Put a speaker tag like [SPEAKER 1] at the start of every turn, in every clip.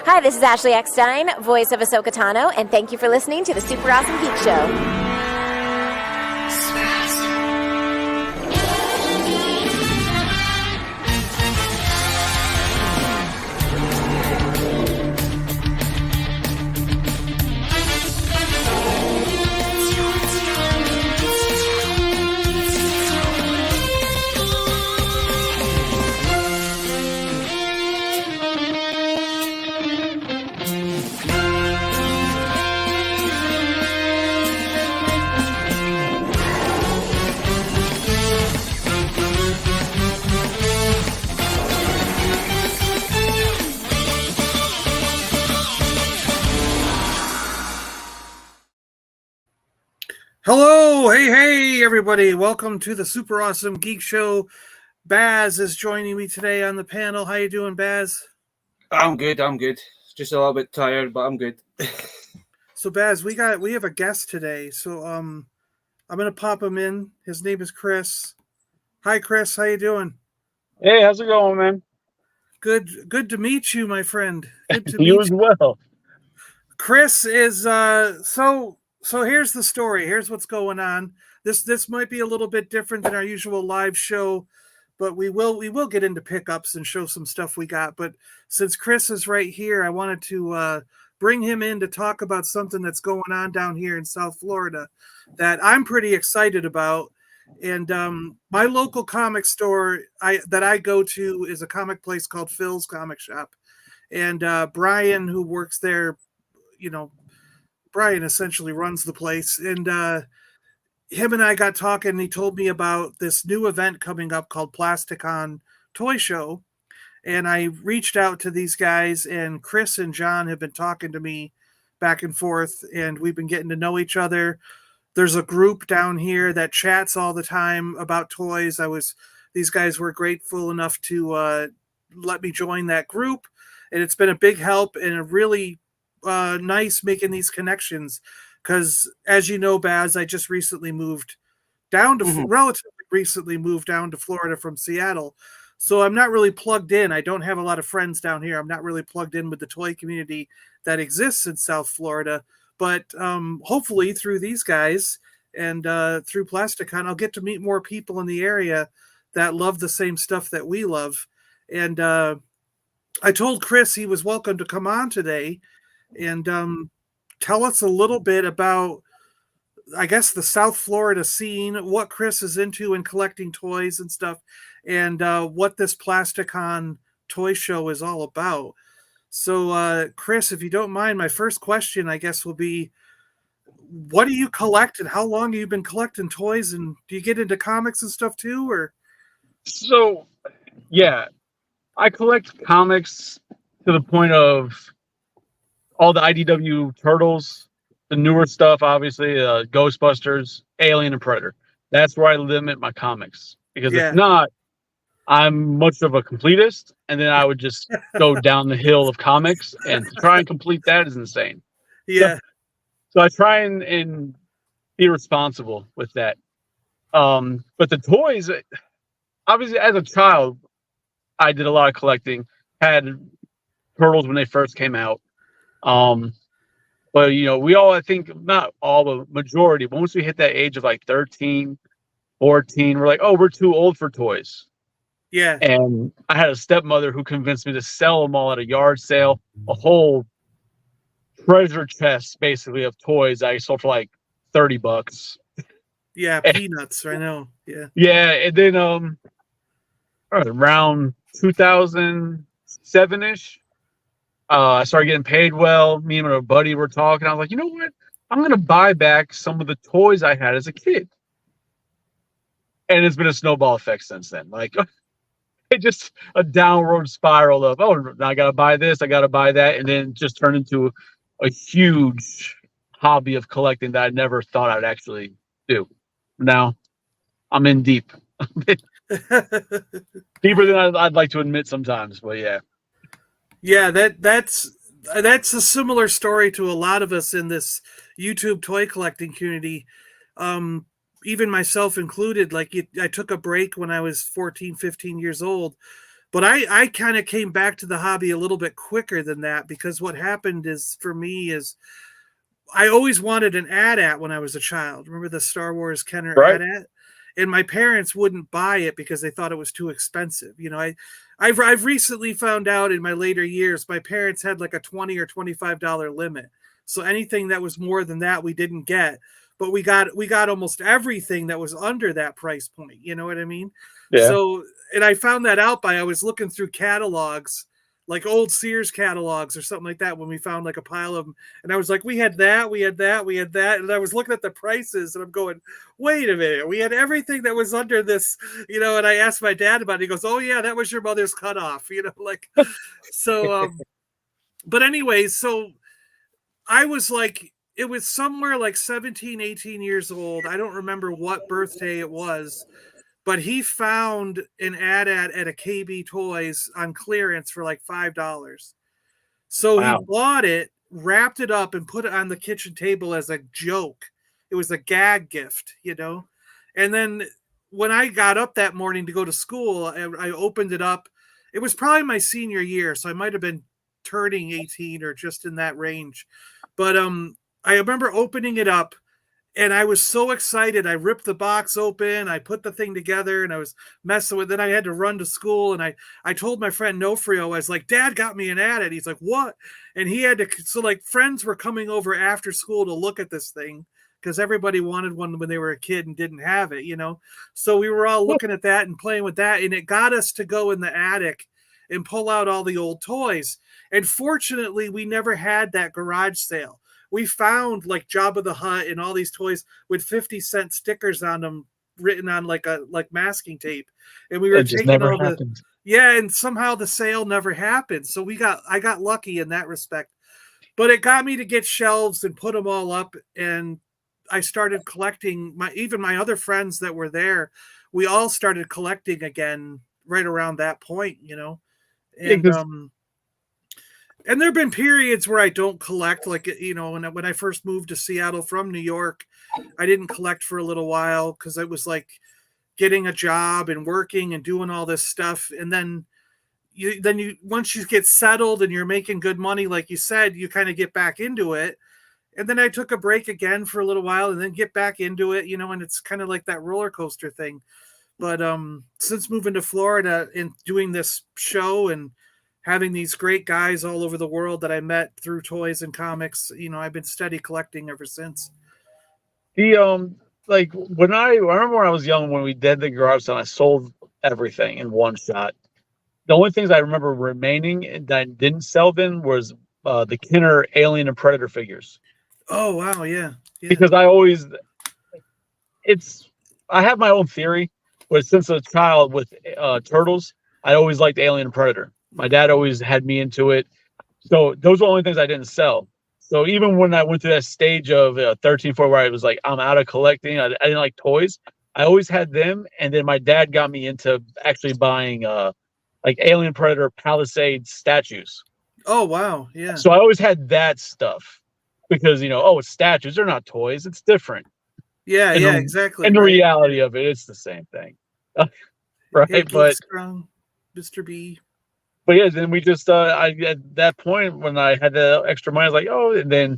[SPEAKER 1] Hi, this is Ashley Eckstein, voice of Ahsoka Tano, and thank you for listening to the Super Awesome Geek Show.
[SPEAKER 2] Hello, hey, everybody. Welcome to the Super Awesome Geek Show. Baz is joining me today on the panel. How you doing, Baz?
[SPEAKER 3] I'm good. Just a little bit tired, but I'm good.
[SPEAKER 2] So, Baz, we have a guest today. So, I'm going to pop him in. His name is Chris. Hi, Chris. How you doing?
[SPEAKER 4] Hey, how's it going, man?
[SPEAKER 2] Good to meet you, my friend. Good to
[SPEAKER 4] You
[SPEAKER 2] meet
[SPEAKER 4] as
[SPEAKER 2] you.
[SPEAKER 4] well.
[SPEAKER 2] Chris is so here's the story. Here's what's going on. This might be a little bit different than our usual live show, but we will get into pickups and show some stuff we got. But since Chris is right here, I wanted to bring him in to talk about something that's going on down here in South Florida that I'm pretty excited about. And my local comic store that I go to is a comic place called Phil's Comic Shop. And Brian, who works there, Brian essentially runs the place. And him and I got talking, and he told me about this new event coming up called Plasticon Toy Show. And I reached out to these guys, and Chris and John have been talking to me back and forth, and we've been getting to know each other. There's a group down here that chats all the time about toys. These guys were grateful enough to let me join that group, and it's been a big help and a really nice making these connections. Because as you know, Baz, I just recently moved down to relatively recently moved down to Florida from Seattle. So I'm not really plugged in. I don't have a lot of friends down here. I'm not really plugged in with the toy community that exists in South Florida. But hopefully through these guys and through Plasticon, I'll get to meet more people in the area that love the same stuff that we love. And I told Chris he was welcome to come on today and tell us a little bit about, I guess, the South Florida scene, what Chris is into in collecting toys and stuff, and what this Plasticon Toy Show is all about. So, Chris, if you don't mind, my first question, I guess, will be, what do you collect and how long have you been collecting toys? And do you get into comics and stuff too? Or
[SPEAKER 4] So, yeah, I collect comics to the point of all the IDW Turtles, the newer stuff, obviously, Ghostbusters, Alien, and Predator. That's where I limit my comics. Because if not, I'm much of a completist, and then I would just go down the hill of comics, and to try and complete that is insane.
[SPEAKER 2] Yeah.
[SPEAKER 4] So I try and be responsible with that. But the toys, obviously, as a child, I did a lot of collecting. Had Turtles when they first came out. But we all, I think, not all, but majority, once we hit that age of like 13, 14, we're like, oh, we're too old for toys.
[SPEAKER 2] Yeah.
[SPEAKER 4] And I had a stepmother who convinced me to sell them all at a yard sale, a whole treasure chest basically of toys I sold for like $30.
[SPEAKER 2] Yeah, peanuts, I know. Yeah.
[SPEAKER 4] Yeah, and then around 2007-ish, I started getting paid well. Me and my buddy were talking. I was like, you know what? I'm going to buy back some of the toys I had as a kid. And it's been a snowball effect since then. Like, it just a downward spiral of, oh, I got to buy this, I got to buy that. And then just turned into a huge hobby of collecting that I never thought I'd actually do. Now, I'm in deep. Deeper than I'd like to admit sometimes, but yeah.
[SPEAKER 2] Yeah, that's a similar story to a lot of us in this YouTube toy collecting community. Even myself included. Like, I took a break when I was 14, 15 years old, But I kind of came back to the hobby a little bit quicker than that, because what happened is, for me, is I always wanted an AT-AT when I was a child. Remember the Star Wars Kenner
[SPEAKER 4] Right.
[SPEAKER 2] AT-AT? And my parents wouldn't buy it because they thought it was too expensive. You know, I've recently found out in my later years, my parents had like a $20 or $25 limit. So anything that was more than that, we didn't get. But we got almost everything that was under that price point. You know what I mean?
[SPEAKER 4] Yeah.
[SPEAKER 2] So, and I found that out I was looking through catalogs, like old Sears catalogs or something like that, when we found like a pile of them. And I was like, we had that, we had that, we had that. And I was looking at the prices and I'm going, wait a minute, we had everything that was under this, you know. And I asked my dad about it. He goes, oh yeah, that was your mother's cutoff, you know, like, so, but anyways, so I was like, it was somewhere like 17, 18 years old. I don't remember what birthday it was, but he found an AT-AT at a KB Toys on clearance for like $5. So
[SPEAKER 4] Wow.
[SPEAKER 2] he bought it, wrapped it up, and put it on the kitchen table as a joke. It was a gag gift, you know? And then when I got up that morning to go to school, I opened it up. It was probably my senior year, so I might have been turning 18 or just in that range. But I remember opening it up, and I was so excited. I ripped the box open. I put the thing together, and I was messing with it. Then I had to run to school, and I told my friend Nofrio, I was like, Dad got me an AT-AT. He's like, what? And he had to, so like friends were coming over after school to look at this thing, because everybody wanted one when they were a kid and didn't have it, you know? So we were all looking at that and playing with that, and it got us to go in the attic and pull out all the old toys. And fortunately, we never had that garage sale. We found like Jabba the Hutt and all these toys with 50-cent stickers on them, written on like masking tape. And we were taking all happened. And somehow the sale never happened. So I got lucky in that respect. But it got me to get shelves and put them all up, and I started collecting. Even my other friends that were there, we all started collecting again right around that point, you know. And and there have been periods where I don't collect, like, you know, when I first moved to Seattle from New York, I didn't collect for a little while because it was like getting a job and working and doing all this stuff. And then you once you get settled and you're making good money, like you said, you kind of get back into it. And then I took a break again for a little while and then get back into it, you know, and it's kind of like that roller coaster thing. But since moving to Florida and doing this show and having these great guys all over the world that I met through toys and comics, you know, I've been steady collecting ever since.
[SPEAKER 4] The like when I remember when I was young, when we did the garage sale, I sold everything in one shot. The only things I remember remaining that I didn't sell then was the Kenner Alien and Predator figures.
[SPEAKER 2] Oh wow, yeah.
[SPEAKER 4] Because I have my own theory, but since a child with turtles, I always liked Alien and Predator. My dad always had me into it. So those were the only things I didn't sell. So even when I went through that stage of 13, 14, where I was like, I'm out of collecting, I didn't like toys, I always had them. And then my dad got me into actually buying like Alien Predator Palisade statues.
[SPEAKER 2] Oh, wow. Yeah.
[SPEAKER 4] So I always had that stuff because, you know, oh, it's statues. They're not toys. It's different.
[SPEAKER 2] Yeah, exactly.
[SPEAKER 4] And the reality of it, it's the same thing. Right.
[SPEAKER 2] Hey,
[SPEAKER 4] but
[SPEAKER 2] strong, Mr. B.
[SPEAKER 4] But yeah, then we just at that point when I had the extra money, I was like, oh, and then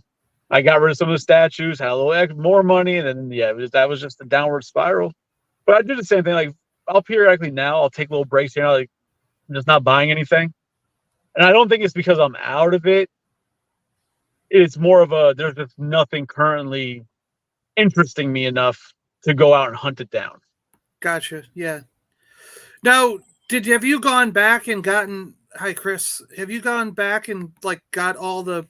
[SPEAKER 4] I got rid of some of the statues, had a little more money, and then that was just a downward spiral. But I do the same thing. Like I'll periodically now, I'll take little breaks here, like I'm just not buying anything, and I don't think it's because I'm out of it. It's more of there's just nothing currently interesting me enough to go out and hunt it down.
[SPEAKER 2] Gotcha. Yeah. Now, have you gone back and gotten? Hi, Chris. Have you gone back and like got all the?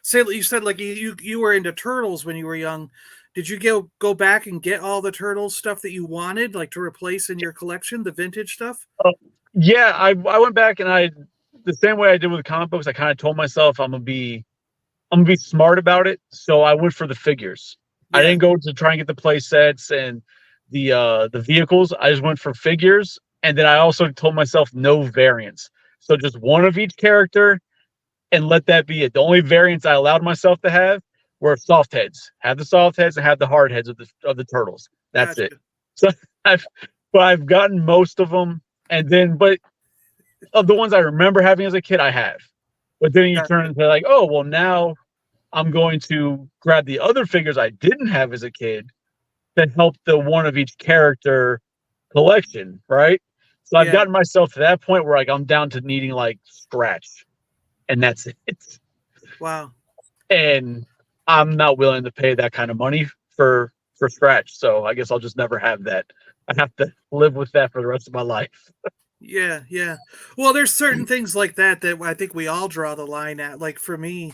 [SPEAKER 2] Say you said like you were into turtles when you were young. Did you go back and get all the turtles stuff that you wanted, like to replace in your collection, the vintage stuff?
[SPEAKER 4] Yeah, I went back and the same way I did with the comic books. I kind of told myself I'm gonna be smart about it. So I went for the figures. Yeah. I didn't go to try and get the play sets and the vehicles. I just went for figures. And then I also told myself no variants. So just one of each character and let that be it. The only variants I allowed myself to have were soft heads. Have the soft heads and have the hard heads of the turtles. That's it. So I've gotten most of them. And then, but of the ones I remember having as a kid, I have. But then you turn into like, oh, well, now I'm going to grab the other figures I didn't have as a kid to help the one of each character collection, right? So I've gotten myself to that point where like I'm down to needing like scratch, and that's it.
[SPEAKER 2] Wow.
[SPEAKER 4] And I'm not willing to pay that kind of money for scratch. So I guess I'll just never have that. I have to live with that for the rest of my life.
[SPEAKER 2] Yeah, yeah. Well, there's certain things like that that I think we all draw the line at. Like for me,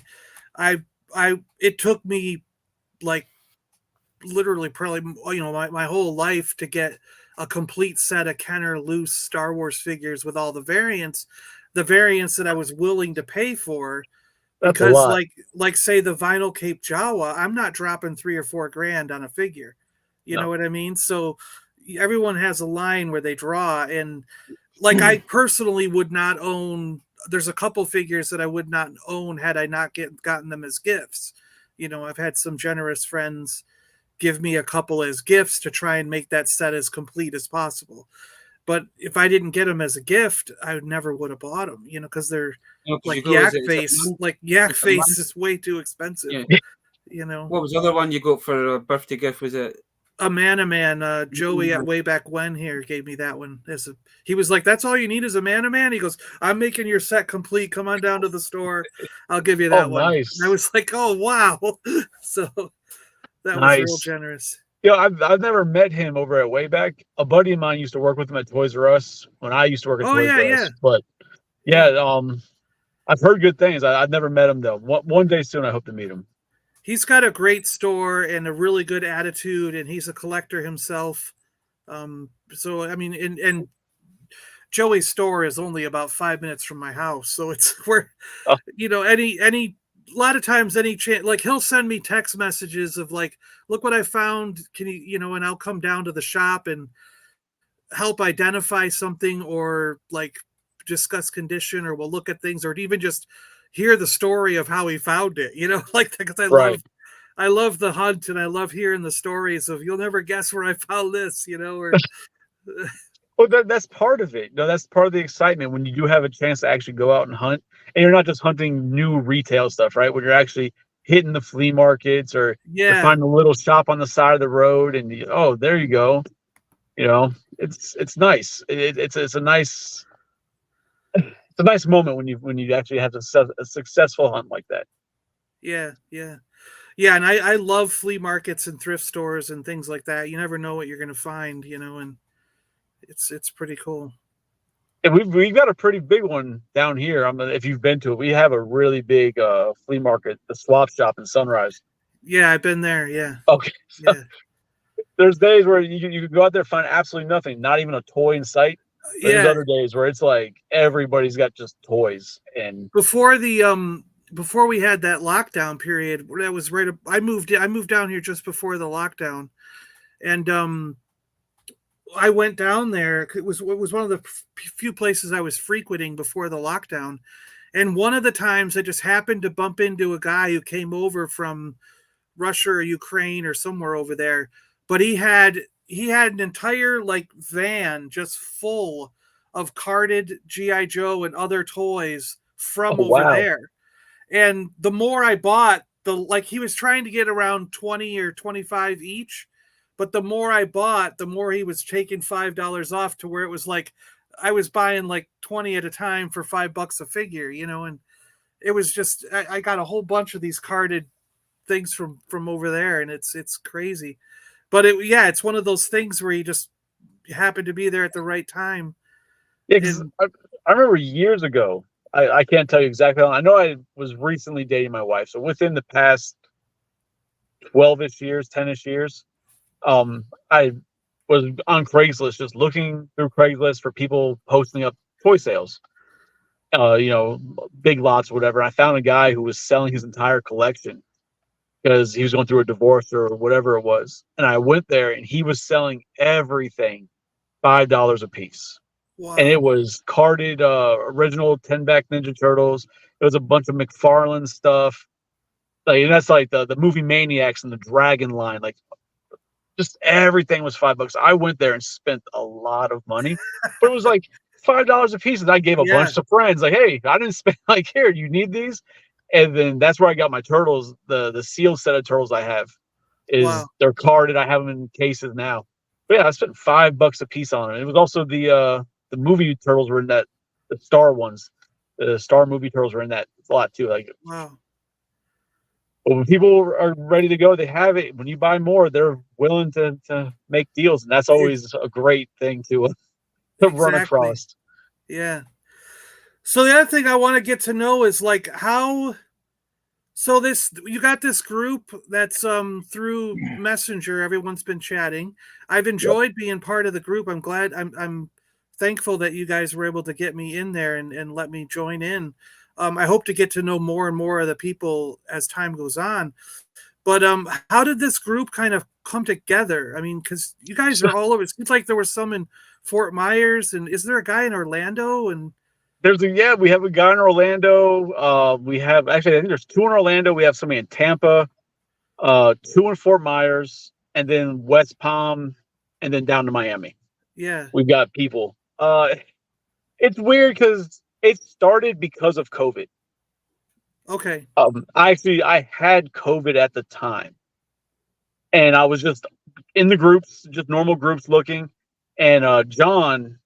[SPEAKER 2] it took me like literally probably my whole life to get a complete set of Kenner loose Star Wars figures with all the variants that I was willing to pay for.
[SPEAKER 4] That's a
[SPEAKER 2] Because
[SPEAKER 4] lot.
[SPEAKER 2] like say the vinyl Cape Jawa, I'm not dropping $3 or $4 on a figure. You know what I mean? So everyone has a line where they draw, and like I personally would not own. There's a couple figures that I would not own had I not gotten them as gifts. I've had some generous friends give me a couple as gifts to try and make that set as complete as possible. But if I didn't get them as a gift, I never would have bought them, because they're like Yak Face. Like Yak Face is way too expensive.
[SPEAKER 3] Yeah. What was the other one you got for a birthday gift? Was it
[SPEAKER 2] a Man? Joey at Way Back When here gave me that one. He was like, "That's all you need is a Man. He goes, "I'm making your set complete. Come on down to the store. I'll give you that one."
[SPEAKER 4] Nice.
[SPEAKER 2] And I was like, "Oh wow!" So that was real generous.
[SPEAKER 4] Yeah, I've never met him over at Wayback. A buddy of mine used to work with him at Toys R Us when I used to work at Toys R Us. But I've heard good things. I've never met him though. One day soon, I hope to meet him.
[SPEAKER 2] He's got a great store and a really good attitude, and he's a collector himself. So I mean, and Joey's store is only about 5 minutes from my house, so it's where any a lot of times any chance, like he'll send me text messages of like, look what I found, can you and I'll come down to the shop and help identify something, or like discuss condition, or we'll look at things, or even just hear the story of how he found it, like, because I love the hunt, and I love hearing the stories of, you'll never guess where I found this, or
[SPEAKER 4] well, that's part of it. That's part of the excitement when you do have a chance to actually go out and hunt, and you're not just hunting new retail stuff, right? When you're actually hitting the flea markets, or you find a little shop on the side of the road, and there you go. It's nice. It's a nice moment when you actually have a successful hunt like that.
[SPEAKER 2] Yeah. And I love flea markets and thrift stores and things like that. You never know what you're going to find, and it's pretty cool.
[SPEAKER 4] And we've got a pretty big one down here. If you've been to it, we have a really big flea market, the Swap Shop in Sunrise.
[SPEAKER 2] Yeah, I've been there. Yeah.
[SPEAKER 4] Okay. So there's days where you can go out there and find absolutely nothing, not even a toy in sight. There's other days where it's like everybody's got just toys. And
[SPEAKER 2] before we had that lockdown period, that was I moved down here just before the lockdown, and I went down there. It was one of the few places I was frequenting before the lockdown, and one of the times I just happened to bump into a guy who came over from Russia or Ukraine or somewhere over there, but he had an entire like van just full of carded G.I. Joe and other toys from over there. And the more I bought, he was trying to get around 20 or 25 each. But the more I bought, the more he was taking $5 off, to where it was like I was buying like 20 at a time for $5 a figure, and it was just, I got a whole bunch of these carded things from over there, and it's crazy. But it's one of those things where you just happen to be there at the right time.
[SPEAKER 4] Yeah, because I remember years ago, I can't tell you exactly how long. I know I was recently dating my wife, so within the past 12-ish years, 10-ish years, I was on Craigslist, just looking through Craigslist for people posting up toy sales, big lots or whatever. I found a guy who was selling his entire collection because he was going through a divorce or whatever it was. And I went there, and he was selling everything $5 a piece. Wow. And it was carded original 10-back Ninja Turtles. It was a bunch of McFarlane stuff. And that's like the movie Maniacs and the Dragon line. Like, just everything was $5. I went there and spent a lot of money, but it was like $5 a piece. And I gave a
[SPEAKER 2] Yeah.
[SPEAKER 4] bunch to friends, like, hey, I didn't spend, like, here, you need these? And then that's where I got my turtles, the sealed set of turtles I have.
[SPEAKER 2] Wow.
[SPEAKER 4] They're carded. I have them in cases now. But yeah, I spent $5 a piece on it. It was also the movie turtles were in that, the Star ones. The Star movie turtles were in that a lot too. Like,
[SPEAKER 2] Wow.
[SPEAKER 4] but when people are ready to go, they have it. When you buy more, they're willing to make deals, and that's always a great thing to run
[SPEAKER 2] Exactly.
[SPEAKER 4] across.
[SPEAKER 2] Yeah. So the other thing I want to get to know is like how. So this you got this group that's through Messenger. Everyone's been chatting. I've enjoyed being part of the group. I'm glad. I'm thankful that you guys were able to get me in there and let me join in. I hope to get to know more and more of the people as time goes on. But how did this group kind of come together? I mean, because you guys are all over. It seems like there was some in Fort Myers, and is there a guy in Orlando? And
[SPEAKER 4] We have a guy in Orlando. We have actually, I think there's 2 in Orlando. We have somebody in Tampa, 2 in Fort Myers, and then West Palm, and then down to Miami.
[SPEAKER 2] yeah,
[SPEAKER 4] We've got people. It's weird because it started because of COVID.
[SPEAKER 2] okay,
[SPEAKER 4] I had COVID at the time, and I was just in the groups, just normal groups looking, and John,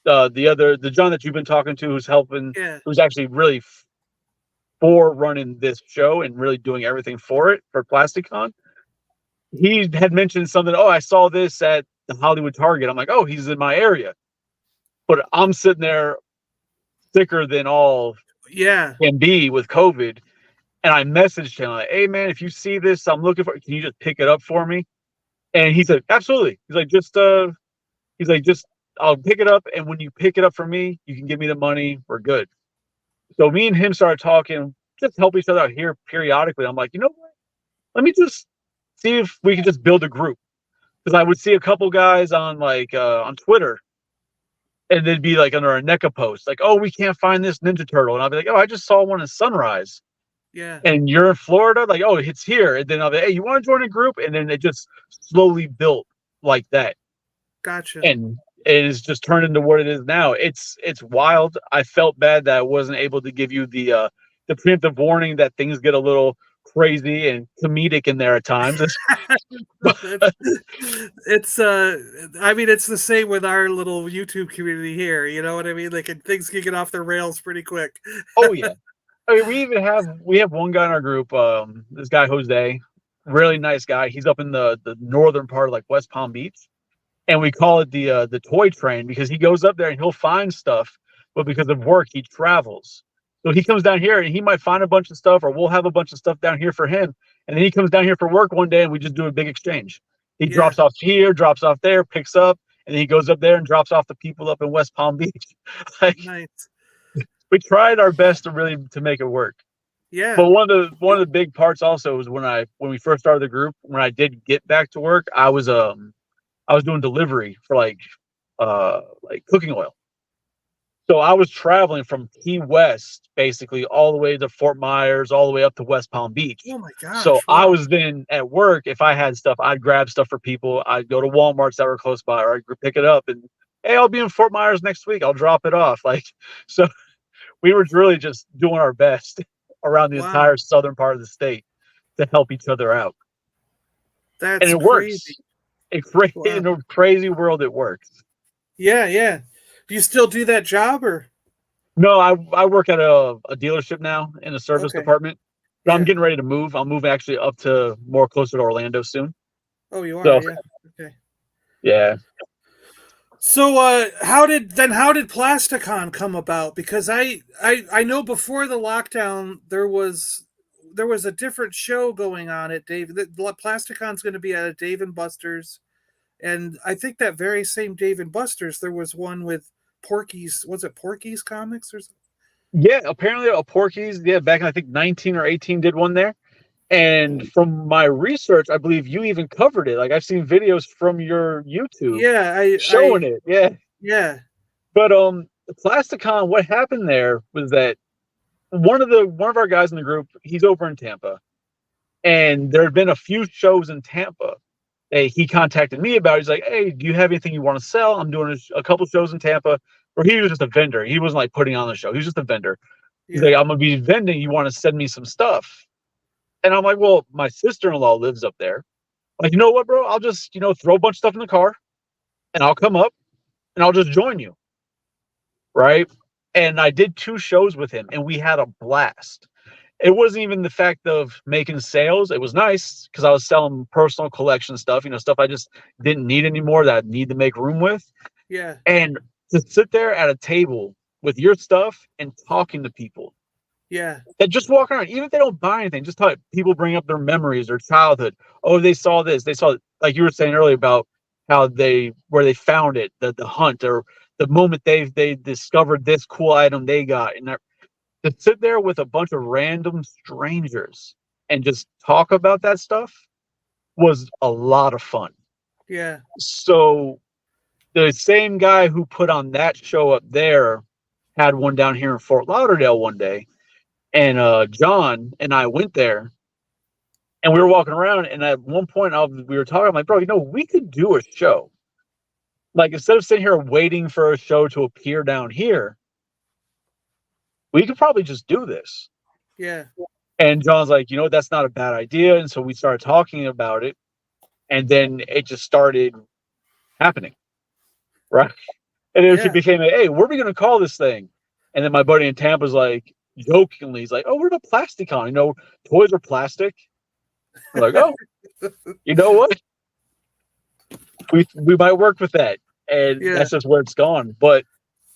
[SPEAKER 4] the John that you've been talking to, who's helping,
[SPEAKER 2] yeah,
[SPEAKER 4] who's actually really for running this show and really doing everything for it for Plasticon. He had mentioned something. Oh, I saw this at the Hollywood Target. I'm like, oh, he's in my area, but I'm sitting there sicker than all
[SPEAKER 2] yeah,
[SPEAKER 4] can be with COVID. And I messaged him like, hey man, if you see this, I'm looking for, can you just pick it up for me? And he said, absolutely. He's like, just, I'll pick it up. And when you pick it up for me, you can give me the money. We're good. So me and him started talking, just help each other out here periodically. I'm like, you know what? Let me just see if we can just build a group. Because I would see a couple guys on on Twitter, and they'd be like under a NECA post, like, oh, we can't find this Ninja Turtle. And I'll be like, oh, I just saw one in Sunrise.
[SPEAKER 2] yeah.
[SPEAKER 4] And you're in Florida, like, oh, it's here. And then I'll be, hey, you want to join a group? And then it just slowly built like that.
[SPEAKER 2] Gotcha.
[SPEAKER 4] And it has just turned into what it is now. It's wild. I felt bad that I wasn't able to give you the preemptive warning that things get a little crazy and comedic in there at times.
[SPEAKER 2] It's I mean, it's the same with our little YouTube community here. You know what I mean? Like things can get off the rails pretty quick.
[SPEAKER 4] Oh yeah. I mean, we have one guy in our group, this guy Jose, really nice guy. He's up in the northern part of like West Palm Beach, and we call it the toy train because he goes up there and he'll find stuff, but because of work he travels. So he comes down here and he might find a bunch of stuff, or we'll have a bunch of stuff down here for him, and then he comes down here for work one day and we just do a big exchange. He drops off here, drops off there, picks up, and then he goes up there and drops off the people up in West Palm Beach. Like,
[SPEAKER 2] Nice.
[SPEAKER 4] we tried our best to make it work.
[SPEAKER 2] Yeah.
[SPEAKER 4] But one of the big parts also was when we first started the group, when I did get back to work, I was doing delivery for like cooking oil. So I was traveling from Key West basically all the way to Fort Myers, all the way up to West Palm Beach.
[SPEAKER 2] Oh my gosh.
[SPEAKER 4] So
[SPEAKER 2] wow.
[SPEAKER 4] I was then at work, if I had stuff, I'd grab stuff for people. I'd go to Walmarts that were close by, or I'd pick it up and, hey, I'll be in Fort Myers next week. I'll drop it off. Like, so we were really just doing our best around the entire southern part of the state to help each other out.
[SPEAKER 2] That's
[SPEAKER 4] and it
[SPEAKER 2] crazy.
[SPEAKER 4] Works. In a crazy world, it works.
[SPEAKER 2] Yeah, yeah. Do you still do that job or?
[SPEAKER 4] No, I work at a dealership now in the service department. But I'm getting ready to move. I'll move actually up to more closer to Orlando soon. Oh, you are? So,
[SPEAKER 2] yeah. Okay.
[SPEAKER 4] Yeah.
[SPEAKER 2] So how did Plasticon come about? Because I know before the lockdown there was a different show going on at Dave. Plasticon's going to be at Dave and Buster's, and I think that very same Dave and Buster's there was one with Porky's. Was it Porky's Comics or something?
[SPEAKER 4] Yeah, apparently a Porky's. Yeah, back in I think 19 or 18 did one there. And from my research, I believe you even covered it. Like I've seen videos from your YouTube, showing it. Yeah,
[SPEAKER 2] yeah.
[SPEAKER 4] But Plasticon, what happened there was that one of our guys in the group, he's over in Tampa, and there had been a few shows in Tampa. He contacted me about. He's like, "Hey, do you have anything you want to sell? I'm doing a couple shows in Tampa. or he was just a vendor. He wasn't like putting on the show. He was just a vendor. He's
[SPEAKER 2] Yeah.
[SPEAKER 4] like, I'm gonna be vending. You want to send me some stuff? And I'm like, well, my sister-in-law lives up there. Like, you know what, bro? I'll just, throw a bunch of stuff in the car and I'll come up and I'll just join you. Right. And I did 2 shows with him and we had a blast. It wasn't even the fact of making sales. It was nice because I was selling personal collection stuff, stuff I just didn't need anymore that I need to make room with.
[SPEAKER 2] Yeah.
[SPEAKER 4] And to sit there at a table with your stuff and talking to people.
[SPEAKER 2] Yeah.
[SPEAKER 4] That just walk around, even if they don't buy anything, just talk. People bring up their memories, their childhood. Oh, they saw this. They saw, like you were saying earlier about how where they found it, the hunt, or the moment they discovered this cool item they got. And to sit there with a bunch of random strangers and just talk about that stuff was a lot of fun.
[SPEAKER 2] Yeah.
[SPEAKER 4] So the same guy who put on that show up there had one down here in Fort Lauderdale one day. And John and I went there and we were walking around. And at one point we were talking, I'm like, bro, we could do a show. Like, instead of sitting here waiting for a show to appear down here, we could probably just do this.
[SPEAKER 2] Yeah.
[SPEAKER 4] And John's like, that's not a bad idea. And so we started talking about it. And then it just started happening. Right. And it became hey, what are we going to call this thing? And then my buddy in Tampa's like, jokingly, he's like, oh, what about Plasticon? Toys are plastic. We're like, oh, you know what? We might work with that. And that's just where it's gone. But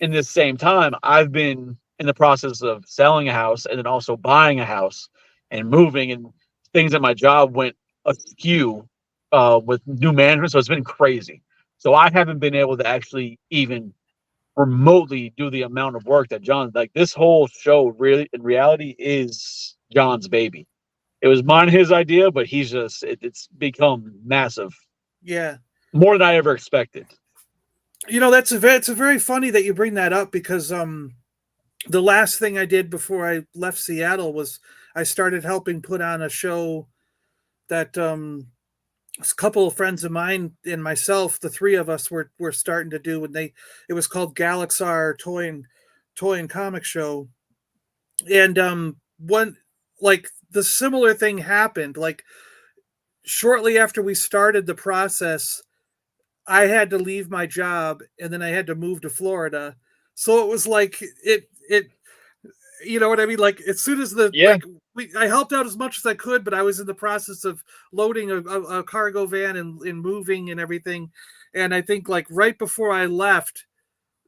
[SPEAKER 4] in this same time, I've been in the process of selling a house and then also buying a house and moving, and things at my job went askew with new management. So it's been crazy. So I haven't been able to actually even remotely do the amount of work that John, like, this whole show really in reality is John's baby. It was mine, his idea, but he's just, it's become massive.
[SPEAKER 2] Yeah.
[SPEAKER 4] More than I ever expected.
[SPEAKER 2] It's a very funny that you bring that up because the last thing I did before I left Seattle was I started helping put on a show that a couple of friends of mine and myself, the 3 of us were starting to do, and it was called Galaxar Toy and Comic Show. And the similar thing happened. Like, shortly after we started the process, I had to leave my job and then I had to move to Florida. So it was like it you know what I mean? Like, as soon as I helped out as much as I could, but I was in the process of loading a cargo van and moving and everything. And I think, like, right before I left,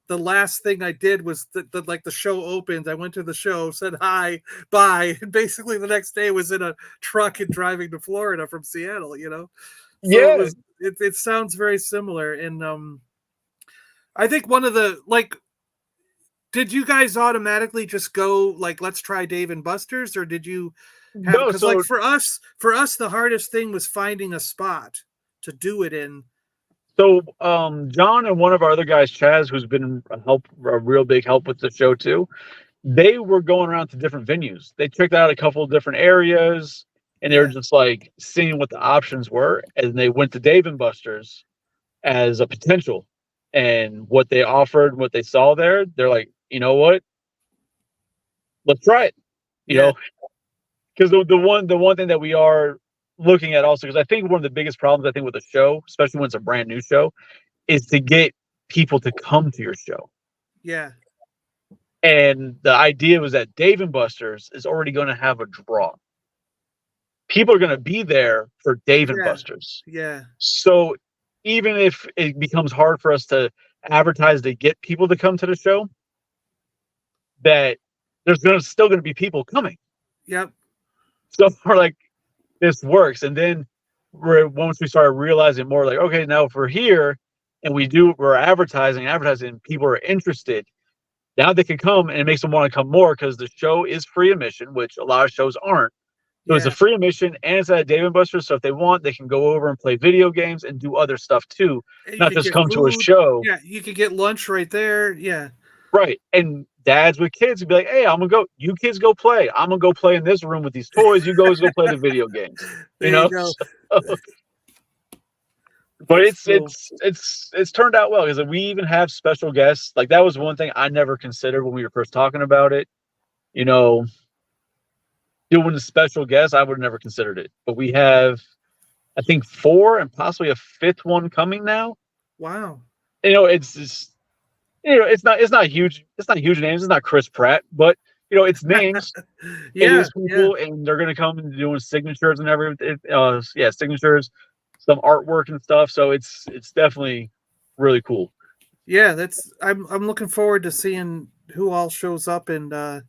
[SPEAKER 2] the last thing I did was the show opened. I went to the show, said hi, bye. And basically the next day was in a truck and driving to Florida from Seattle, So it sounds very similar. And I think one of the, like, did you guys automatically just go, like, let's try Dave and Buster's, or did you have, because for us, the hardest thing was finding a spot to do it in.
[SPEAKER 4] So John and one of our other guys, Chaz, who's been a real big help with the show too, they were going around to different venues. They checked out a couple of different areas and they were just like seeing what the options were. And they went to Dave and Buster's as a potential, and what they offered, what they saw there, they're like, you know what? Let's try it. You know, because the one thing that we are looking at also, because I think one of the biggest problems I think with a show, especially when it's a brand new show, is to get people to come to your show.
[SPEAKER 2] Yeah.
[SPEAKER 4] And the idea was that Dave and Buster's is already going to have a draw. People are going to be there for Dave and Buster's.
[SPEAKER 2] Yeah.
[SPEAKER 4] So even if it becomes hard for us to advertise to get people to come to the show, that there's still going to be people coming.
[SPEAKER 2] Yep.
[SPEAKER 4] So we're like, this works. And then once we started realizing more, like, okay, now if we're here and we're advertising, people are interested, now they can come, and it makes them want to come more because the show is free admission, which a lot of shows aren't. So it's a free admission, and it's at Dave & Buster's. So if they want, they can go over and play video games and do other stuff too, not just come to a show.
[SPEAKER 2] Yeah, you could get lunch right there. Yeah.
[SPEAKER 4] Right. And dads with kids would be like, hey, I'm going to go. You kids go play. I'm going to go play in this room with these toys. You guys go play the video games.
[SPEAKER 2] There you go.
[SPEAKER 4] But
[SPEAKER 2] That's cool.
[SPEAKER 4] it's turned out well because we even have special guests. Like that was one thing I never considered when we were first talking about it. You know, doing the special guests, I would have never considered it. But we have, I think, 4 and possibly a 5th one coming now.
[SPEAKER 2] Wow.
[SPEAKER 4] You know, it's just, you know, it's not huge. It's not huge names. It's not Chris Pratt, but you know, it's names. It
[SPEAKER 2] Yeah,
[SPEAKER 4] is people, and they're gonna come and doing signatures and everything. Yeah, signatures, some artwork and stuff. So it's definitely really cool.
[SPEAKER 2] yeah. That's I'm looking forward to seeing who all shows up and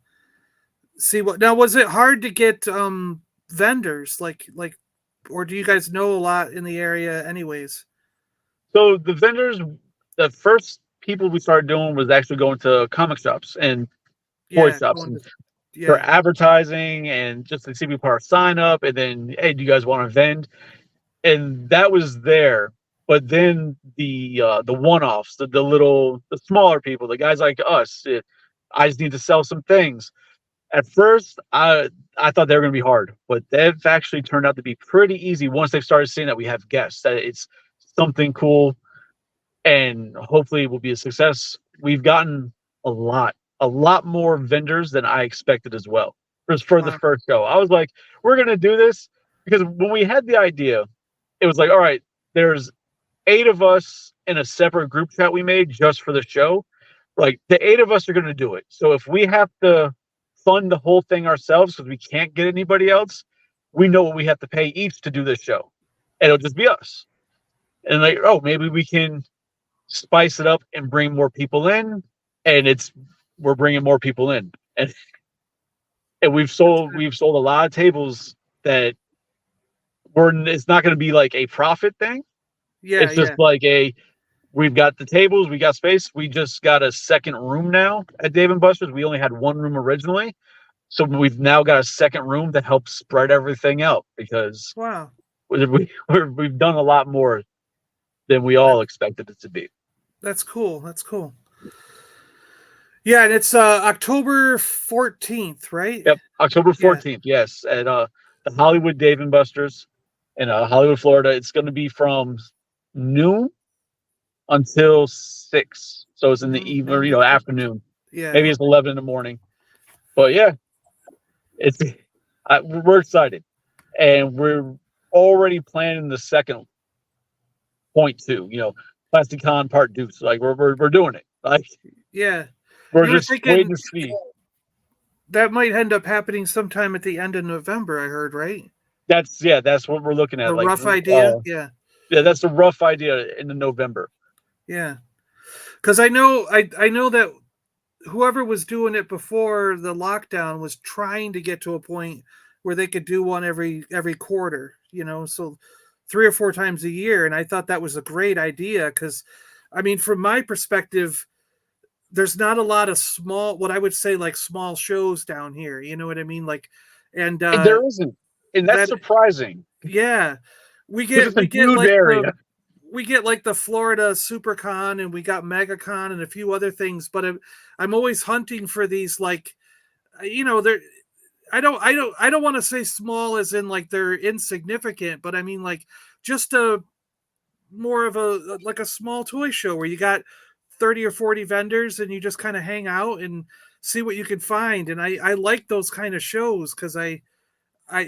[SPEAKER 2] see what. Now, was it hard to get vendors like, or do you guys know a lot in the area, anyways?
[SPEAKER 4] So the vendors, the first people we started doing was actually going to comic shops and toy
[SPEAKER 2] Yeah,
[SPEAKER 4] shops
[SPEAKER 2] going
[SPEAKER 4] and
[SPEAKER 2] to,
[SPEAKER 4] for
[SPEAKER 2] yeah,
[SPEAKER 4] advertising and just to see people sign up and then, hey, do you guys want to vend? And that was there. But then the one-offs, the smaller people, the guys like us, I just need to sell some things. At first, I thought they were going to be hard, but they've actually turned out to be pretty easy once they've started seeing that we have guests, that it's something cool, and hopefully it will be a success. We've gotten a lot more vendors than I expected as well. For the
[SPEAKER 2] wow,
[SPEAKER 4] first show, I was like, we're going to do this because when we had the idea, it was like, all right, there's 8 of us in a separate group chat we made just for the show. Like the 8 of us are going to do it. So if we have to fund the whole thing ourselves because we can't get anybody else, we know what we have to pay each to do this show, and it'll just be us. And like, oh, maybe we can spice it up and bring more people in, and we're bringing more people in, and we've sold a lot of tables that it's not going to be like a profit thing.
[SPEAKER 2] yeah,
[SPEAKER 4] It's just
[SPEAKER 2] yeah.
[SPEAKER 4] like we've got the tables, we got space, we just got a second room now at Dave and Buster's. We only had one room originally, so we've now got a second room that helps spread everything out because
[SPEAKER 2] Wow,
[SPEAKER 4] we've done a lot more than we all expected it to be.
[SPEAKER 2] that's cool. That's cool. Yeah, and it's October 14th, right?
[SPEAKER 4] Yep, October
[SPEAKER 2] Yeah.
[SPEAKER 4] 14th. Yes, at the Hollywood Dave and Buster's in Hollywood, Florida. It's going to be from noon until 6, so it's in the evening, or, afternoon.
[SPEAKER 2] Yeah.
[SPEAKER 4] Maybe it's 11 in the morning, but yeah, it's we're excited, and we're already planning the second point too. Plasticon Part 2. So like we're doing it. Like
[SPEAKER 2] Yeah.
[SPEAKER 4] we're
[SPEAKER 2] You were
[SPEAKER 4] just
[SPEAKER 2] thinking
[SPEAKER 4] waiting to see.
[SPEAKER 2] that might end up happening sometime at the end of November, I heard, right?
[SPEAKER 4] That's what we're looking at.
[SPEAKER 2] A
[SPEAKER 4] Like
[SPEAKER 2] rough idea. Yeah.
[SPEAKER 4] yeah, that's a rough idea in the November.
[SPEAKER 2] Yeah. Because I know that whoever was doing it before the lockdown was trying to get to a point where they could do one every quarter, so 3 or 4 times a year. And I thought that was a great idea because, I mean, from my perspective, there's not a lot of what I would say like small shows down here. You know what I mean? Like, and
[SPEAKER 4] There isn't, and that's surprising.
[SPEAKER 2] Yeah, we
[SPEAKER 4] It's
[SPEAKER 2] get
[SPEAKER 4] a huge area.
[SPEAKER 2] we get like the Florida SuperCon, and we got MegaCon and a few other things. But I'm always hunting for these, like, they're. I don't want to say small as in like they're insignificant, but I mean like just a more of a small toy show where you got 30 or 40 vendors and you just kind of hang out and see what you can find. And I like those kind of shows because I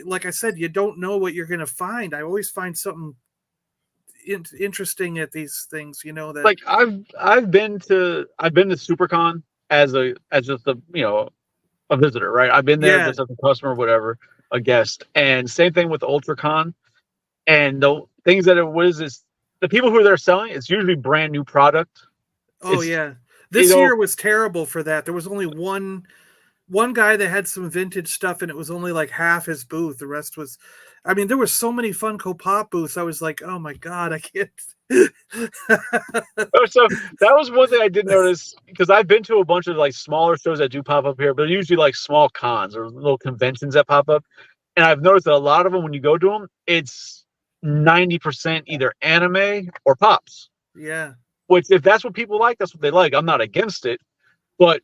[SPEAKER 2] like I said, you don't know what you're going to find. I always find something interesting at these things, that
[SPEAKER 4] Like I've been to SuperCon as just a visitor, right? I've been there just as a customer, whatever, a guest. And same thing with UltraCon. And the things that it was is the people who are there selling, it's usually brand new product.
[SPEAKER 2] Oh, yeah. This year was terrible for that. There was only one guy that had some vintage stuff, and it was only like half his booth. The rest was, I mean, there were so many Funko Pop booths. I was like, oh my God, I can't.
[SPEAKER 4] So that was one thing I did notice, because I've been to a bunch of like smaller shows that do pop up here, but they're usually like small cons or little conventions that pop up. And I've noticed that a lot of them, when you go to them, it's 90% either anime or pops.
[SPEAKER 2] Yeah.
[SPEAKER 4] Which, if that's what people like, that's what they like. I'm not against it, but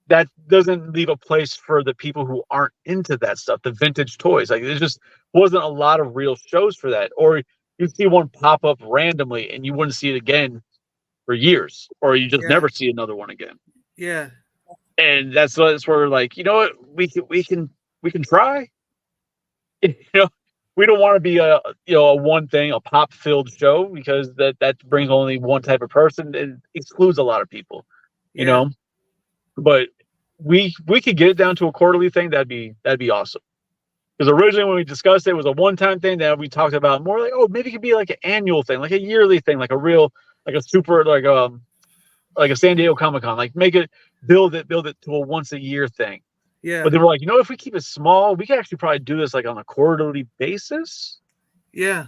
[SPEAKER 4] that doesn't leave a place for the people who aren't into that stuff, the vintage toys. Like, there just wasn't a lot of real shows for that. Or you'd see one pop up randomly, and you wouldn't see it again for years, or you just never see another one again.
[SPEAKER 2] Yeah.
[SPEAKER 4] And that's where we're like, you know what, we can try. You know, we don't want to be a one thing, a pop filled show, because that brings only one type of person. It excludes a lot of people, you know. But we could get it down to a quarterly thing. That'd be awesome. Because originally when we discussed it, it was a one-time thing that we talked about more like, oh, maybe it could be like an annual thing, like a yearly thing, like a real, like a super, like a San Diego Comic-Con, like build it to a once a year thing.
[SPEAKER 2] Yeah.
[SPEAKER 4] But they were like, you know, if we keep it small, we can actually probably do this like on a quarterly basis.
[SPEAKER 2] Yeah.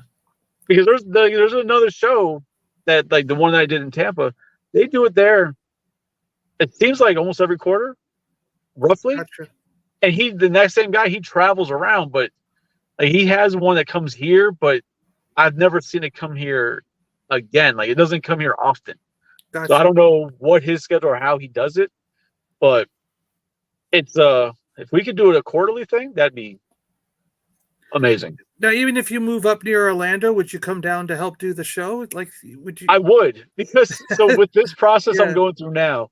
[SPEAKER 4] Because there's another show that, like the one that I did in Tampa, they do it there. It seems like almost every quarter, roughly.
[SPEAKER 2] Gotcha.
[SPEAKER 4] And the next same guy, he travels around, but like he has one that comes here, but I've never seen it come here again. Like it doesn't come here often.
[SPEAKER 2] Gotcha.
[SPEAKER 4] So I don't know what his schedule or how he does it, but it's if we could do it a quarterly thing, that'd be amazing.
[SPEAKER 2] Now, even if you move up near Orlando, would you come down to help do the show? Like, would you?
[SPEAKER 4] I would, because so with this process I'm going through now,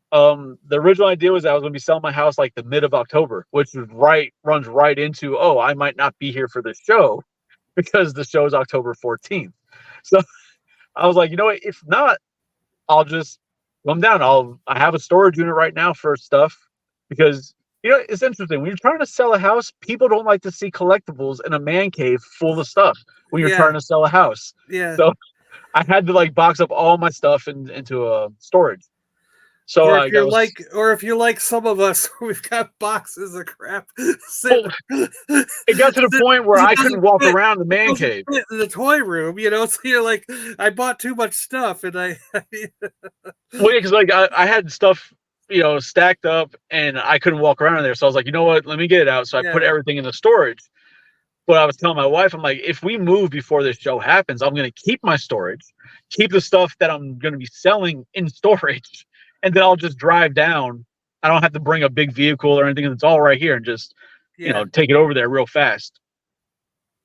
[SPEAKER 4] the original idea was I was going to be selling my house like the mid of October, which runs right into, oh, I might not be here for the show because the show is October 14th. So I was like, you know what? If not, I'll just come down. I have a storage unit right now for stuff, because you know it's interesting when you're trying to sell a house, people don't like to see collectibles in a man cave full of stuff when you're trying to sell a house.
[SPEAKER 2] Yeah.
[SPEAKER 4] So I had to like box up all my stuff into a storage. So
[SPEAKER 2] or if you're like some of us, we've got boxes of crap.
[SPEAKER 4] It got to the point where I couldn't walk around the man cave,
[SPEAKER 2] the toy room. You know, so you're like, I bought too much stuff, and
[SPEAKER 4] well, because like I had stuff, you know, stacked up, and I couldn't walk around in there. So I was like, you know what? Let me get it out. So I put everything in the storage. But I was telling my wife, I'm like, if we move before this show happens, I'm going to keep my storage, keep the stuff that I'm going to be selling in storage. And then I'll just drive down. I don't have to bring a big vehicle or anything. It's all right here, and just you know, take it over there real fast.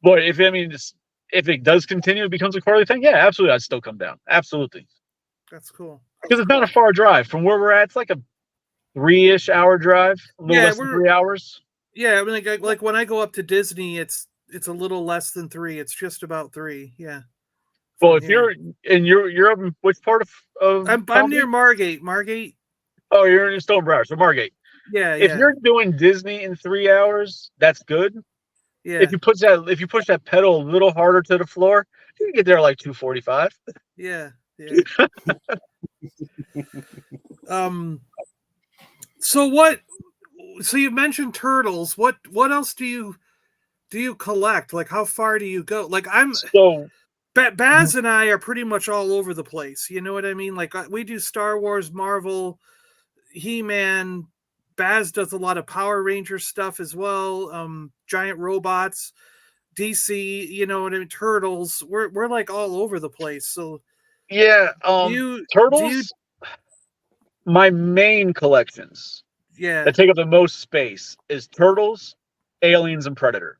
[SPEAKER 4] But if it does continue, it becomes a quarterly thing. Yeah, absolutely, I'd still come down. Absolutely.
[SPEAKER 2] That's cool.
[SPEAKER 4] Because it's not a far drive from where we're at. It's like a 3-ish hour drive, a little less than 3 hours.
[SPEAKER 2] Yeah, I mean, like when I go up to Disney, it's a little less than 3. It's just about 3. Yeah.
[SPEAKER 4] Well, if you're up in which part of
[SPEAKER 2] I'm near Margate. Margate.
[SPEAKER 4] Oh, you're in Stonebriar, so Margate.
[SPEAKER 2] Yeah.
[SPEAKER 4] If you're doing Disney in 3 hours, that's good.
[SPEAKER 2] Yeah.
[SPEAKER 4] If you push that pedal a little harder to the floor, you can get there like 2:45.
[SPEAKER 2] Yeah. So you mentioned turtles. What else do you collect? Like, how far do you go? Like, Baz and I are pretty much all over the place. You know what I mean? Like, we do Star Wars, Marvel, He-Man. Baz does a lot of Power Ranger stuff as well. Giant robots, DC. You know what I mean? Turtles. We're like all over the place. So
[SPEAKER 4] yeah, turtles. My main collections, that take up the most space, is Turtles, Aliens, and Predator.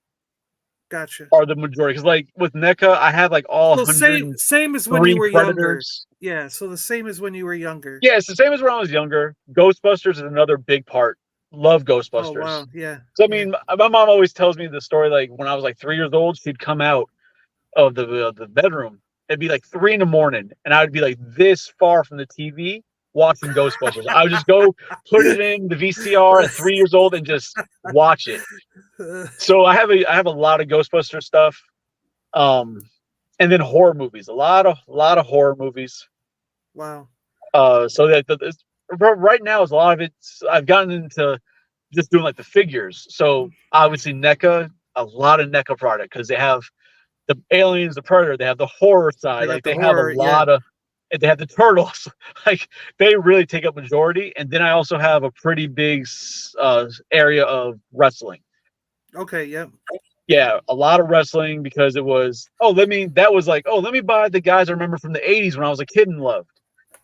[SPEAKER 2] Gotcha.
[SPEAKER 4] Are the majority, because like with NECA, I have like all
[SPEAKER 2] same as when you were
[SPEAKER 4] Predators.
[SPEAKER 2] Younger. Yeah, so the same as when you were younger.
[SPEAKER 4] Yeah, it's the same as when I was younger. Ghostbusters is another big part. Love Ghostbusters.
[SPEAKER 2] Oh wow, yeah.
[SPEAKER 4] So I mean, my mom always tells me the story. Like when I was like 3 years old, she'd come out of the bedroom. It'd be like 3 a.m, and I would be like this far from the TV watching Ghostbusters. I would just go put it in the VCR at 3 years old and just watch it. So I have a lot of Ghostbuster stuff, and then horror movies. A lot of horror movies.
[SPEAKER 2] Wow.
[SPEAKER 4] So that right now is a lot of it. I've gotten into just doing like the figures. So obviously NECA, a lot of NECA product, because they have the Aliens, the Predator. They have the horror side. Like they have a lot of. And they have the Turtles. Like they really take up majority. And then I also have a pretty big area of wrestling.
[SPEAKER 2] Okay. Yep.
[SPEAKER 4] Yeah, a lot of wrestling, because it was let me buy the guys I remember from the 80s when I was a kid and loved.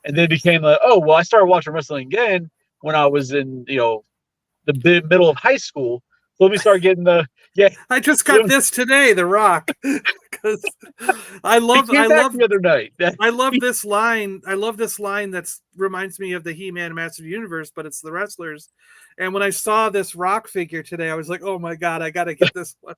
[SPEAKER 4] And then it became like, I started watching wrestling again when I was in the middle of high school. So let me start getting I
[SPEAKER 2] just got this today, The Rock. because I love
[SPEAKER 4] the other night.
[SPEAKER 2] I love this line. I love this line that's reminds me of the He-Man Master of the Universe, but it's the wrestlers. And when I saw this Rock figure today, I was like, "Oh my god, I gotta get this one."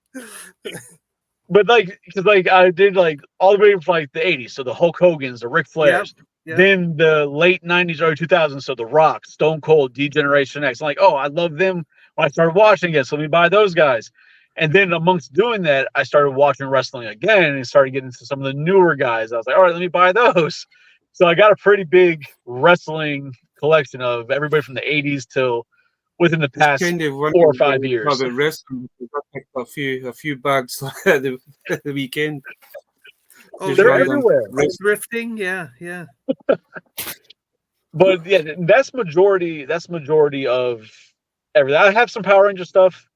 [SPEAKER 4] But because I did all the way from the '80s, so the Hulk Hogan's, the Ric Flairs,
[SPEAKER 2] Yep.
[SPEAKER 4] then the late '90s, early 2000s, so the Rock, Stone Cold, D-Generation X. I'm like, oh, I love them when I started watching it, so let me buy those guys. And then amongst doing that, I started watching wrestling again and started getting into some of the newer guys. I was like, all right, let me buy those. So I got a pretty big wrestling collection of everybody from the '80s till within the past 4 or 5 years.
[SPEAKER 3] About wrestling, I picked up a few bags at the weekend.
[SPEAKER 2] Oh,
[SPEAKER 4] they're everywhere.
[SPEAKER 2] Thrifting, yeah.
[SPEAKER 4] But yeah, that's majority of everything. I have some Power Ranger stuff.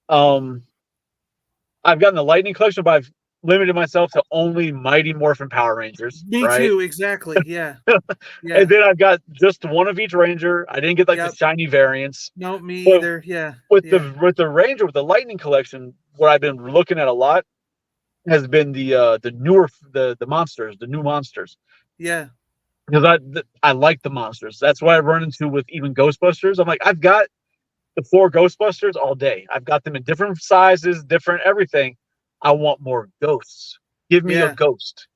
[SPEAKER 4] I've gotten the Lightning collection, but I've limited myself to only Mighty Morphin Power Rangers.
[SPEAKER 2] Me too, exactly. Yeah.
[SPEAKER 4] And then I've got just one of each Ranger. I didn't get the shiny variants.
[SPEAKER 2] No, me either. Yeah.
[SPEAKER 4] With the Ranger, with the Lightning collection, what I've been looking at a lot has been the newer the monsters, the new monsters.
[SPEAKER 2] Yeah.
[SPEAKER 4] Because I like the monsters. That's what I run into with even Ghostbusters. I'm like, I've got the 4 Ghostbusters all day. I've got them in different sizes, different everything. I want more ghosts. Give me a ghost,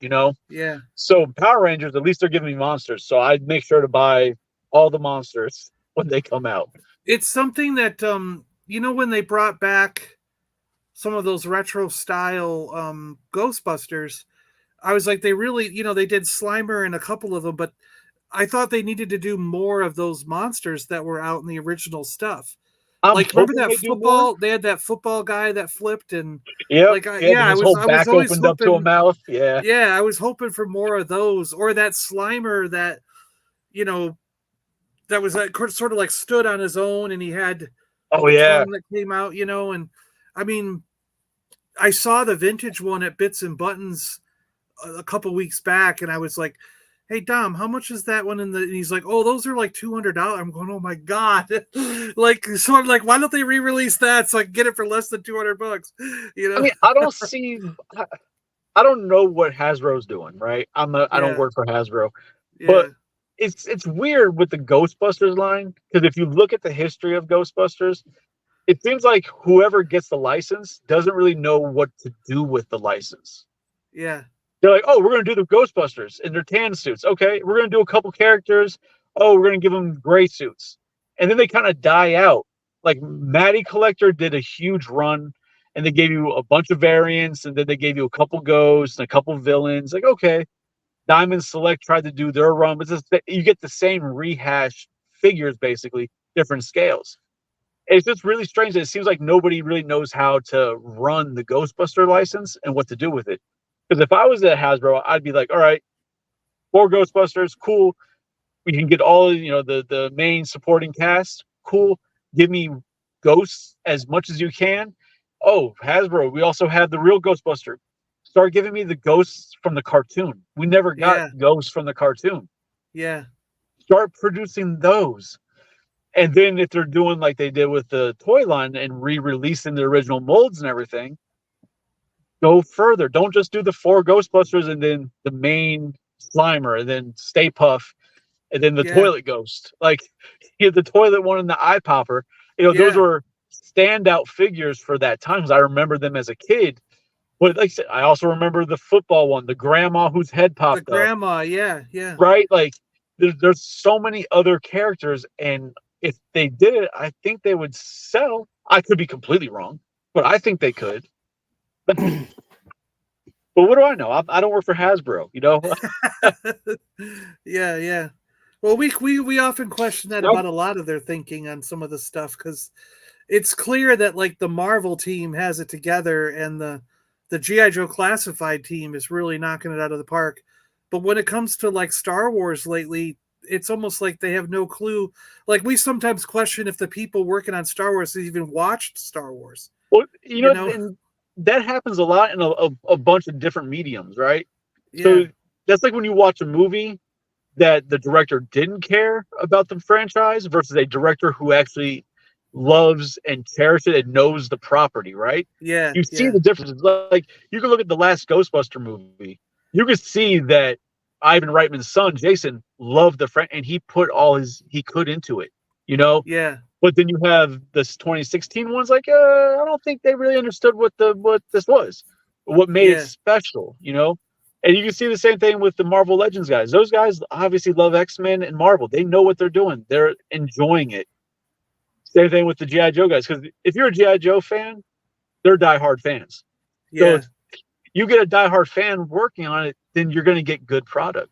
[SPEAKER 2] Yeah.
[SPEAKER 4] So Power Rangers, at least they're giving me monsters. So I make sure to buy all the monsters when they come out.
[SPEAKER 2] It's something that when they brought back some of those retro style Ghostbusters, I was like, they really, they did Slimer and a couple of them, but I thought they needed to do more of those monsters that were out in the original stuff. Remember that football? They had that football guy that flipped, and I was always
[SPEAKER 4] opened up to a mouth.
[SPEAKER 2] Yeah, I was hoping for more of those, or that Slimer that, that was sort of stood on his own, and he had tongue that came out, and I mean, I saw the vintage one at Bits and Buttons a couple weeks back, and I was like, "Hey Dom, how much is that one?" And he's like, "Oh, those are like $200." I'm going, "Oh my god!" So I'm like, "Why don't they re-release that so I can get it for less than $200?"
[SPEAKER 4] I mean, I don't know what Hasbro's doing, right? I don't work for Hasbro, but it's weird with the Ghostbusters line, because if you look at the history of Ghostbusters, it seems like whoever gets the license doesn't really know what to do with the license.
[SPEAKER 2] Yeah.
[SPEAKER 4] They're like, oh, we're going to do the Ghostbusters in their tan suits. Okay, we're going to do a couple characters. Oh, we're going to give them gray suits. And then they kind of die out. Like Matty Collector did a huge run, and they gave you a bunch of variants, and then they gave you a couple ghosts and a couple villains. Like, okay. Diamond Select tried to do their run, but you get the same rehash figures, basically, different scales. It's just really strange that it seems like nobody really knows how to run the Ghostbuster license and what to do with it. Because if I was at Hasbro, I'd be like, all right, 4 Ghostbusters, cool. We can get all the main supporting cast, cool. Give me ghosts as much as you can. Oh, Hasbro, we also have the real Ghostbuster. Start giving me the ghosts from the cartoon. We never got ghosts from the cartoon.
[SPEAKER 2] Yeah.
[SPEAKER 4] Start producing those. And then if they're doing like they did with the toy line and re-releasing the original molds and everything, go further. Don't just do the 4 Ghostbusters and then the main Slimer and then Stay Puff and then the toilet ghost. Like the toilet one and the eye popper. Those were standout figures for that time, because I remember them as a kid. But like I said, I also remember the football one, the grandma whose head popped up.
[SPEAKER 2] The grandma, yeah.
[SPEAKER 4] Right? Like there's so many other characters, and if they did it, I think they would sell. I could be completely wrong, but I think they could. But what do I know? I don't work for Hasbro,
[SPEAKER 2] Yeah. Well, we often question that about a lot of their thinking on some of the stuff, because it's clear that like the Marvel team has it together, and the G.I. Joe Classified team is really knocking it out of the park. But when it comes to like Star Wars lately, it's almost like they have no clue. Like we sometimes question if the people working on Star Wars even watched Star Wars.
[SPEAKER 4] Well, and that happens a lot in a bunch of different mediums, right?
[SPEAKER 2] Yeah.
[SPEAKER 4] So that's like when you watch a movie that the director didn't care about the franchise versus a director who actually loves and cherishes it and knows the property, right?
[SPEAKER 2] Yeah.
[SPEAKER 4] You see the differences. Like you can look at the last Ghostbuster movie. You can see that Ivan Reitman's son, Jason, loved the friend and he put all he could into it, you know?
[SPEAKER 2] Yeah.
[SPEAKER 4] But then you have this 2016 ones, like, I don't think they really understood what this was, what made it special, you know? And you can see the same thing with the Marvel Legends guys. Those guys obviously love X-Men and Marvel. They know what they're doing. They're enjoying it. Same thing with the G.I. Joe guys, because if you're a G.I. Joe fan, they're diehard fans. So if you get a diehard fan working on it, then you're going to get good product.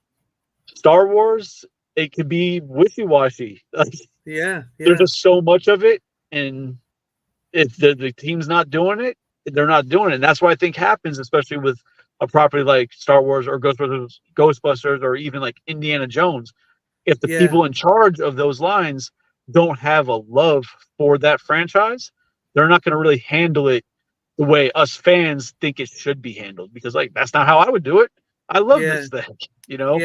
[SPEAKER 4] Star Wars, it could be wishy-washy.
[SPEAKER 2] Yeah.
[SPEAKER 4] There's just so much of it, and if the team's not doing it, they're not doing it. And that's what I think happens, especially with a property like Star Wars or Ghostbusters, or even like Indiana Jones. If the people in charge of those lines don't have a love for that franchise, they're not going to really handle it the way us fans think it should be handled, because like that's not how I would do it. I love this thing, you know?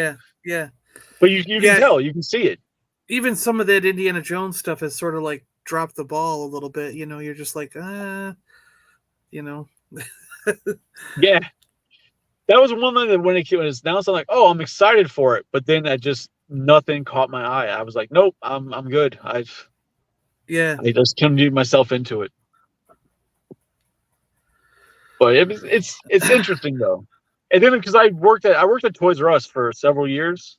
[SPEAKER 2] Yeah.
[SPEAKER 4] But you can tell, you can see it.
[SPEAKER 2] Even some of that Indiana Jones stuff has sort of like dropped the ball a little bit. You know, you're just like, you know.
[SPEAKER 4] Yeah. That was one thing that when it was announced, I'm like, oh, I'm excited for it. But then nothing caught my eye. I was like, nope, I'm good. I just couldn't get myself into it. But it's interesting though. And then because I worked at Toys R Us for several years,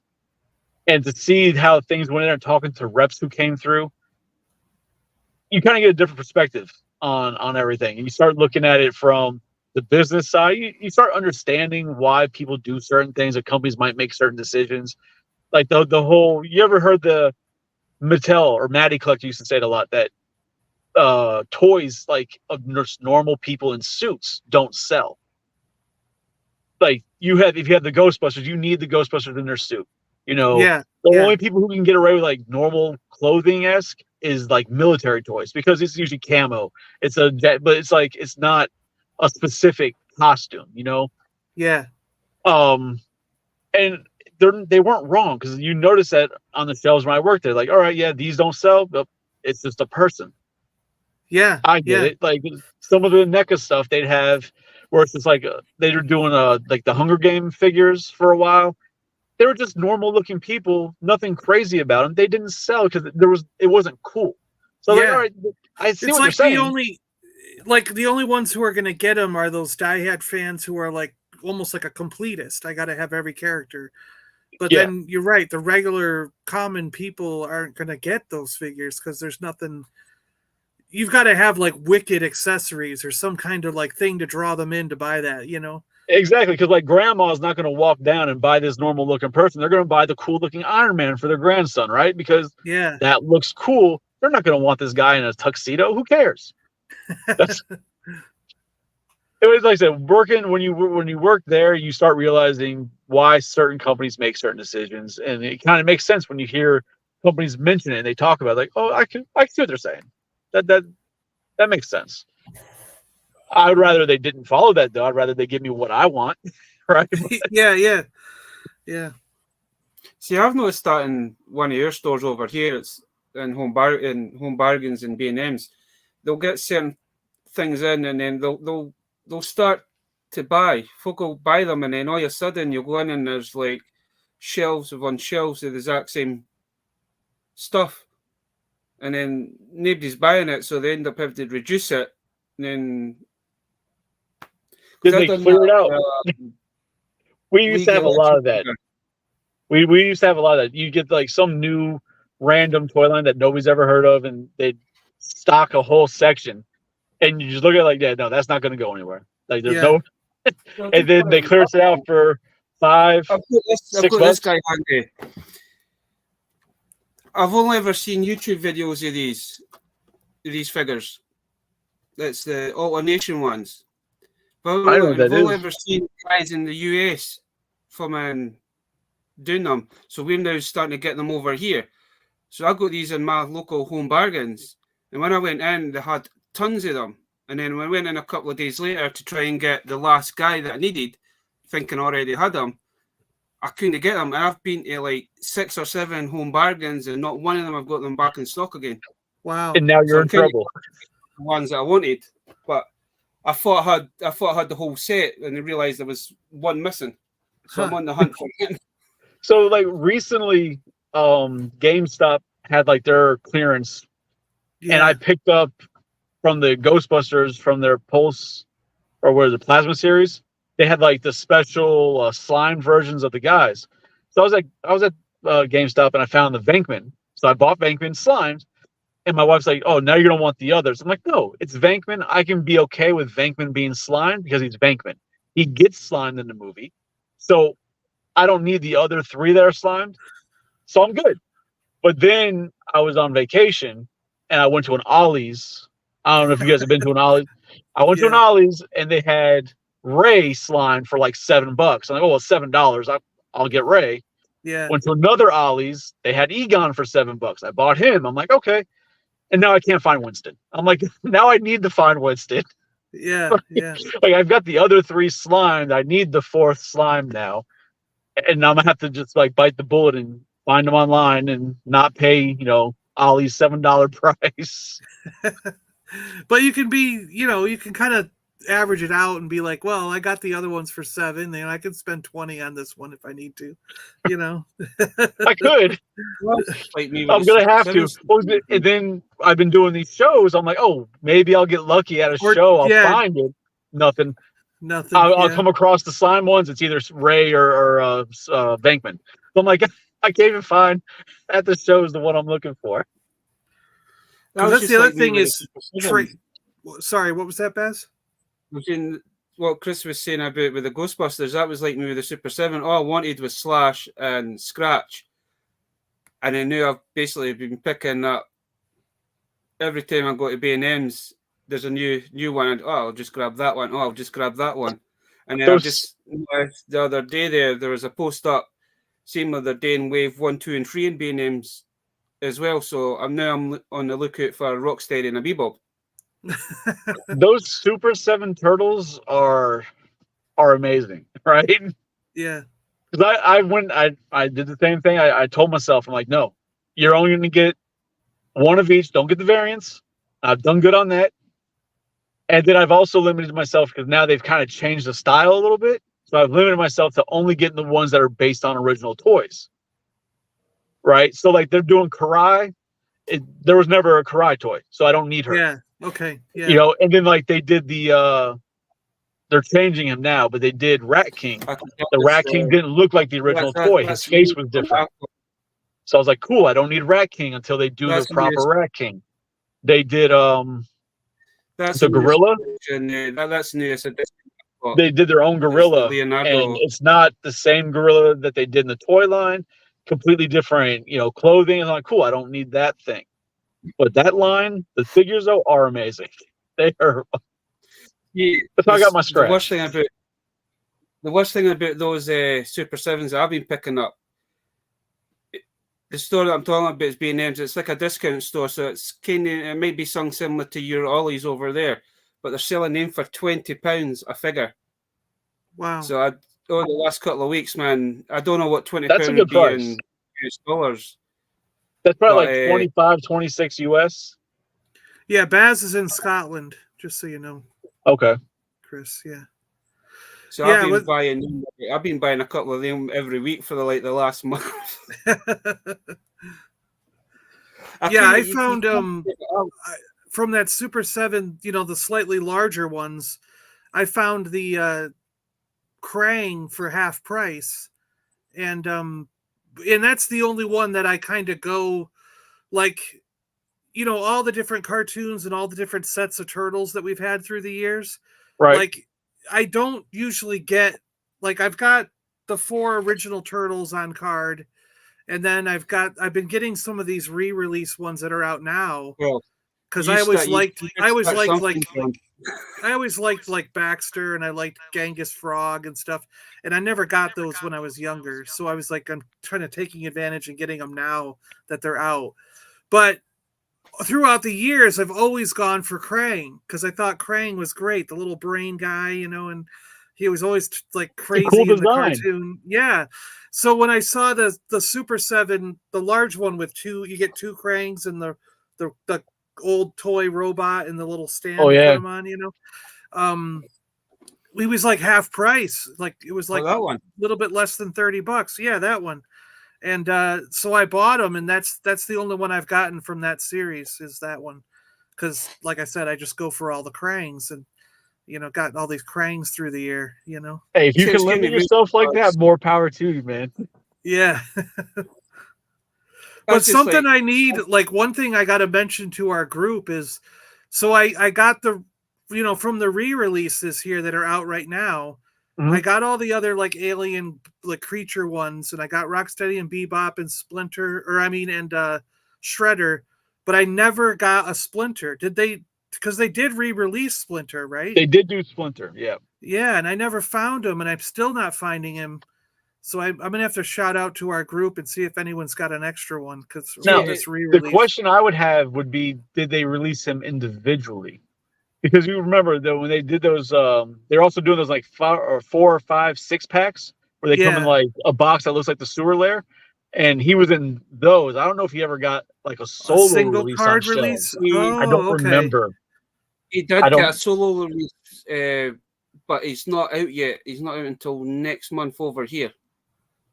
[SPEAKER 4] and to see how things went in and talking to reps who came through, you kind of get a different perspective on everything. And you start looking at it from the business side. You start understanding why people do certain things, that companies might make certain decisions. Like the whole, you ever heard the Mattel or Matty Collector used to say it a lot, that toys like of normal people in suits don't sell. Like if you have the Ghostbusters, you need the Ghostbusters in their suit. You know, the only people who can get away with like normal clothing-esque is like military toys, because it's usually camo. But it's like it's not a specific costume, you know? Yeah. And they weren't wrong, because you notice that on the shelves when I worked there, like, all right, yeah, these don't sell, but it's just a person. Yeah. I get it. Like some of the NECA stuff they'd have where it's just like they were doing like the Hunger Game figures for a while. They were just normal looking people, nothing crazy about them. They didn't sell because it wasn't cool. So like, all right, I see what you're saying.
[SPEAKER 2] The only ones who are going to get them are those diehard fans who are like almost like a completist. I got to have every character. But then you're right. The regular common people aren't going to get those figures because there's nothing. You've got to have like wicked accessories or some kind of like thing to draw them in to buy that, you know?
[SPEAKER 4] Exactly, because like grandma's not going to walk down and buy this normal looking person. They're going to buy the cool looking Iron Man for their grandson, right? Because that looks cool. They're not going to want this guy in a tuxedo. Who cares? It was like I said, working when you work there, you start realizing why certain companies make certain decisions, and it kind of makes sense when you hear companies mention it and they talk about it, like, oh, I can see what they're saying. That makes sense. I would rather they didn't follow that though. I'd rather they give me what I want, right?
[SPEAKER 2] Yeah.
[SPEAKER 3] See, I've noticed that in one of your stores over here. It's in Home Bargains and B&M's. They'll get certain things in, and then they'll start to buy. Folk will buy them, and then all of a sudden you'll go in and there's like shelves of the exact same stuff, and then nobody's buying it, so they end up having to reduce it, and then.
[SPEAKER 4] Did they clear it out? We used to have a lot of that. We used to have a lot of that. You get like some new random toy line that nobody's ever heard of, and they stock a whole section, and you just look at it like, yeah, no, that's not going to go anywhere. Like there's no, and then they clear it out for $5, $6.
[SPEAKER 3] This guy handy. I've only ever seen YouTube videos of these figures. That's the alternation ones. But I've only ever seen guys in the US from doing them. So we're now starting to get them over here. So I got these in my local Home Bargains. And when I went in, they had tons of them. And then when I went in a couple of days later to try and get the last guy that I needed, thinking I already had them, I couldn't get them. And I've been to like 6 or 7 Home Bargains, and not one of them I've got them back in stock again.
[SPEAKER 2] Wow.
[SPEAKER 4] And now
[SPEAKER 3] So
[SPEAKER 4] you're
[SPEAKER 3] I'm
[SPEAKER 4] in
[SPEAKER 3] kind of
[SPEAKER 4] trouble.
[SPEAKER 3] the ones that I wanted, but I thought I had the whole set, and I realised there was one missing. So I'm on the hunt for him.
[SPEAKER 4] So like recently, GameStop had like their clearance, and I picked up from the Ghostbusters from their Pulse or where the Plasma series. They had like the special slime versions of the guys. So I was at GameStop and I found the Venkman. So I bought Venkman slimes, and my wife's like, "Oh, now you're gonna want the others." I'm like, "No, it's Venkman. I can be okay with Venkman being slimed because he's Venkman. He gets slimed in the movie, so I don't need the other three that are slimed. So I'm good." But then I was on vacation and I went to an Ollie's. I don't know if you guys have been to an Ollie's. I went to an Ollie's and they had Ray slime for like $7. I'm like, oh, well, $7. I'll get Ray.
[SPEAKER 2] Yeah.
[SPEAKER 4] Went to another Ollie's. They had Egon for $7. I bought him. I'm like, okay. And now I can't find Winston. I'm like, now I need to find Winston.
[SPEAKER 2] Yeah.
[SPEAKER 4] Like I've got the other three slimed. I need the fourth slime now. And I'm gonna have to just like bite the bullet and find them online and not pay, Ollie's $7 price.
[SPEAKER 2] But you can be, you can kind of average it out and be like, well, I got the other ones for $7, and I can spend 20 on this one if I need to,
[SPEAKER 4] I could. I'm gonna have to. And then I've been doing these shows. I'm like, oh, maybe I'll get lucky at a show. I'll find it. Nothing. I'll come across the slime ones. It's either Ray or Venkman. So I'm like, I can't even find at the shows the one I'm looking for.
[SPEAKER 2] That's the other thing is, sorry, what was that, Baz?
[SPEAKER 3] What Chris was saying about with the Ghostbusters, that was like me with the Super 7. All I wanted was Slash and Scratch. And I knew I've basically been picking up every time I go to B&M's, there's a new one. And, I'll just grab that one. I'll just grab that one. And then the other day there was a post up, same other day in Wave 1, 2, and 3 in B&M's as well. So I'm on the lookout for a Rocksteady and a Bebop.
[SPEAKER 4] Those Super 7 turtles are amazing, right?
[SPEAKER 2] Yeah.
[SPEAKER 4] Because I did the same thing. I told myself, I'm like, no, you're only going to get one of each. Don't get the variants. I've done good on that. And then I've also limited myself because now they've kind of changed the style a little bit. So I've limited myself to only getting the ones that are based on original toys. Right? So like they're doing Karai. There was never a Karai toy, so I don't need her.
[SPEAKER 2] Yeah. Okay. Yeah.
[SPEAKER 4] And then like they did they're changing him now, but they did Rat King. The Rat King didn't look like the original toy. His face was different. So I was like, cool, I don't need Rat King until they do the proper Rat King. They did the gorilla.
[SPEAKER 3] That's new.
[SPEAKER 4] They did their own gorilla, and it's not the same gorilla that they did in the toy line. Completely different, clothing. And I'm like, cool, I don't need that thing. But that line, the figures though are amazing. They are. That's how I got my scratch.
[SPEAKER 3] The worst thing about those Super 7s that I've been picking up, the store that I'm talking about is B&M's. It's like a discount store, so it might be something similar to your Ollie's over there, but they're selling them for £20 a figure.
[SPEAKER 2] Wow!
[SPEAKER 3] So over the last couple of weeks, man, I don't know what £20
[SPEAKER 4] would be in
[SPEAKER 3] US dollars.
[SPEAKER 4] That's probably like 25, 26 US.
[SPEAKER 2] Yeah, Baz is in Scotland, just so you know.
[SPEAKER 4] Okay,
[SPEAKER 2] Chris. Yeah.
[SPEAKER 3] So I've been buying a couple of them every week for the last month.
[SPEAKER 2] I found from that Super 7, the slightly larger ones, I found the Krang for half price, and that's the only one that I kind of go like, all the different cartoons and all the different sets of turtles that we've had through the years.
[SPEAKER 4] Right.
[SPEAKER 2] Like, I don't usually get, like, I've got the 4 original turtles on card, and then I've been getting some of these re-release ones that are out now. Because I always liked like Baxter, and I liked Genghis Frog and stuff, and I never got those when I was younger. So I was like, I'm trying to taking advantage and getting them now that they're out. But throughout the years, I've always gone for Krang because I thought Krang was great, the little brain guy, and he was always like crazy in the cartoon. Yeah. So when I saw the Super 7, the large one with 2, you get 2 Krangs, and the the old toy robot and the little stand
[SPEAKER 4] Oh,
[SPEAKER 2] to
[SPEAKER 4] yeah.
[SPEAKER 2] put him on, you know. It was like half price. Like it was like
[SPEAKER 3] that one.
[SPEAKER 2] a little bit less than $30. Yeah, that one. And so I bought them, and that's the only one I've gotten from that series is that one. Because, like I said, I just go for all the Krangs, and you know, got all these Krangs through the year. You know.
[SPEAKER 4] Hey, if you can limit yourself like that, more power to you, man.
[SPEAKER 2] Yeah. But something I need, like one thing I got to mention to our group is, so I got the, you know, from the re-releases here that are out right now, I got all the other like alien like creature ones, and I got Rocksteady and Bebop and Splinter, and Shredder, but I never got a Splinter. Did they? Because they did re-release Splinter, right?
[SPEAKER 4] They did do Splinter, yeah.
[SPEAKER 2] Yeah, and I never found him, and I'm still not finding him. So I'm gonna have to shout out to our group and see if anyone's got an extra one because this re-release.
[SPEAKER 4] The question I would have would be, did they release him individually? Because you remember that when they did those, they're also doing those like 4 or 5 6-packs where they come in like a box that looks like the sewer lair, and he was in those. I don't know if he ever got like a solo
[SPEAKER 2] single
[SPEAKER 4] release
[SPEAKER 2] card
[SPEAKER 4] on
[SPEAKER 2] release.
[SPEAKER 4] I don't remember.
[SPEAKER 3] He did get a solo release, but he's not out yet. He's not out until next month over here.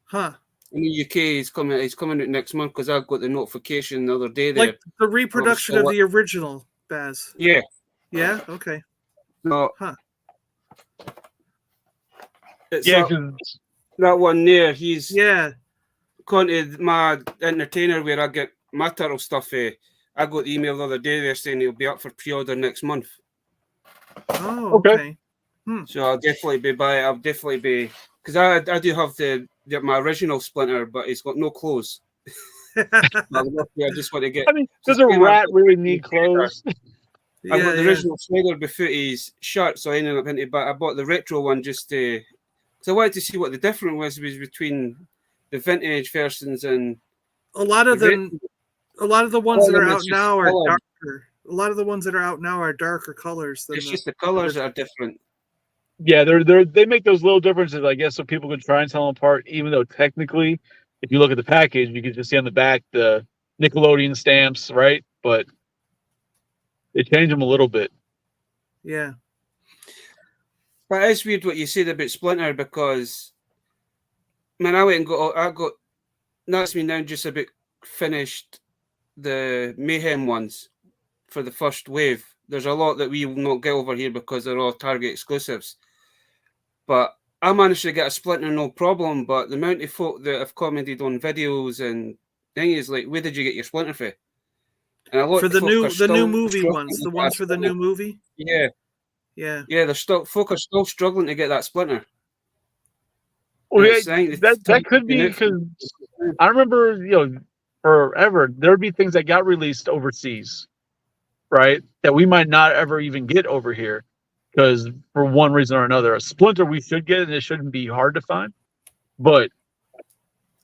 [SPEAKER 2] Huh.
[SPEAKER 3] In the UK, he's coming out next month because I got the notification the other day. There,
[SPEAKER 2] like the reproduction of the original Baz.
[SPEAKER 3] Yeah.
[SPEAKER 2] Yeah. Okay.
[SPEAKER 3] No.
[SPEAKER 2] Huh.
[SPEAKER 3] It's that one there. He's gone to my entertainer where I get my turtle stuff. I got the email the other day there saying he'll be up for pre-order next month.
[SPEAKER 2] Oh, okay.
[SPEAKER 3] So I'll definitely be buying. I'll definitely be because I do have my original Splinter, but it's got no clothes. I just want to get.
[SPEAKER 4] I mean, does a rat really need clothes?
[SPEAKER 3] I got the original Spider before his shirt, so I ended up into. But I bought the retro one just to, because I wanted to see what the difference was between the vintage versions and
[SPEAKER 2] a lot of them. A lot of the ones that are out now are darker. A lot of the ones that are out now are darker colors.
[SPEAKER 3] It's just the colors that are different.
[SPEAKER 4] Yeah, they make those little differences, I guess, so people can try and tell them apart. Even though technically, if you look at the package, you can just see on the back the Nickelodeon stamps, right? But they change them a little bit.
[SPEAKER 2] Yeah.
[SPEAKER 3] But it's weird what you said about Splinter because, man, I got that's me now just about finished the Mayhem ones for the first wave. There's a lot that we will not get over here because they're all Target exclusives. But I managed to get a Splinter no problem. But the amount of folk that have commented on videos and things is like, where did you get your Splinter for? And a lot
[SPEAKER 2] for the new movie ones, the ones for the new movie.
[SPEAKER 3] Yeah. Folk are still struggling to get that Splinter.
[SPEAKER 4] Well, that could be because I remember, forever there'd be things that got released overseas, right? That we might not ever even get over here because for one reason or another, a Splinter we should get, and it shouldn't be hard to find. But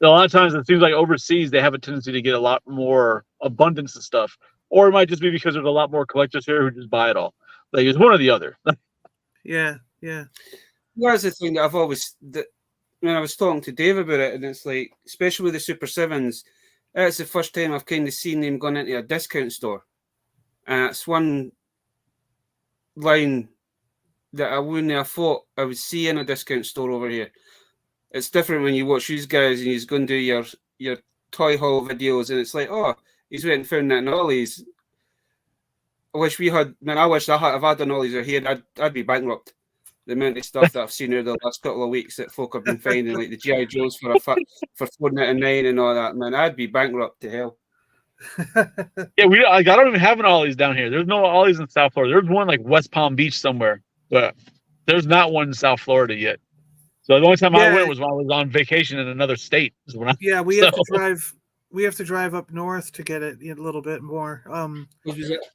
[SPEAKER 4] a lot of times it seems like overseas they have a tendency to get a lot more abundance of stuff, or it might just be because there's a lot more collectors here who just buy it all. Like it's one or the other.
[SPEAKER 2] Yeah.
[SPEAKER 3] That's the thing that I've always. When I was talking to Dave about it, and it's like, especially with the Super 7s, it's the first time I've kind of seen them going into a discount store. And it's one line that I wouldn't have thought I would see in a discount store over here. It's different when you watch these guys and you go and do your toy haul videos, and it's like, oh, he's went and found that in Ollie's. I wish we had, man, I wish I've had an Ollie's here, I'd be bankrupt. The amount of stuff that I've seen over the last couple of weeks that folk have been finding, like the G.I. Joes for $4.99 and all that, man, I'd be bankrupt to hell.
[SPEAKER 4] Yeah, I don't even have an Ollie's down here. There's no Ollie's in South Florida. There's one like West Palm Beach somewhere, but there's not one in South Florida yet. So the only time I went was when I was on vacation in another state.
[SPEAKER 2] We have to drive. We have to drive up north to get it a little bit more.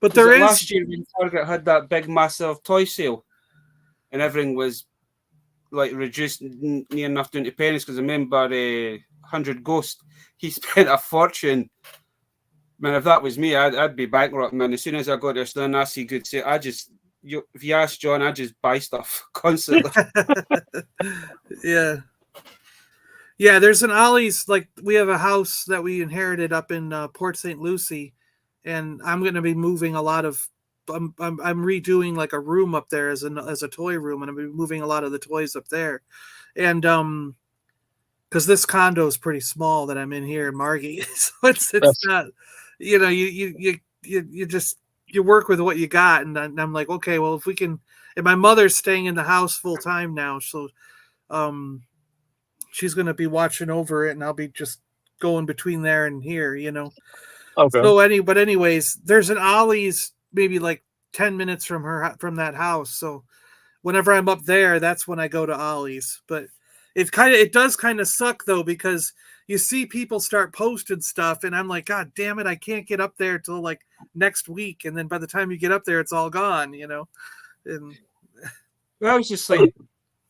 [SPEAKER 2] But there is
[SPEAKER 3] last year when Target had that big massive toy sale, and everything was like reduced near enough down to pennies. Because I remember 100 Ghost, he spent a fortune. Man, if that was me, I'd be bankrupt, man. As soon as I got there, then I see good sale. If you ask John, I just buy stuff constantly.
[SPEAKER 2] Yeah, there's an Ollie's, like we have a house that we inherited up in Port St. Lucie, and I'm going to be moving a lot of. I'm redoing like a room up there as a toy room, and I'm moving a lot of the toys up there, and because this condo is pretty small that I'm in here in Margate, so it's not, you just you work with what you got, and I'm like, okay, well, if we can, and my mother's staying in the house full time now, so she's going to be watching over it, and I'll be just going between there and here,
[SPEAKER 4] Okay.
[SPEAKER 2] So anyways, there's an Ollie's maybe like 10 minutes from that house. So whenever I'm up there, that's when I go to Ollie's. But it does kind of suck though, because you see people start posting stuff, and I'm like, God damn it, I can't get up there till like next week. And then by the time you get up there, it's all gone, And
[SPEAKER 3] well, I was just like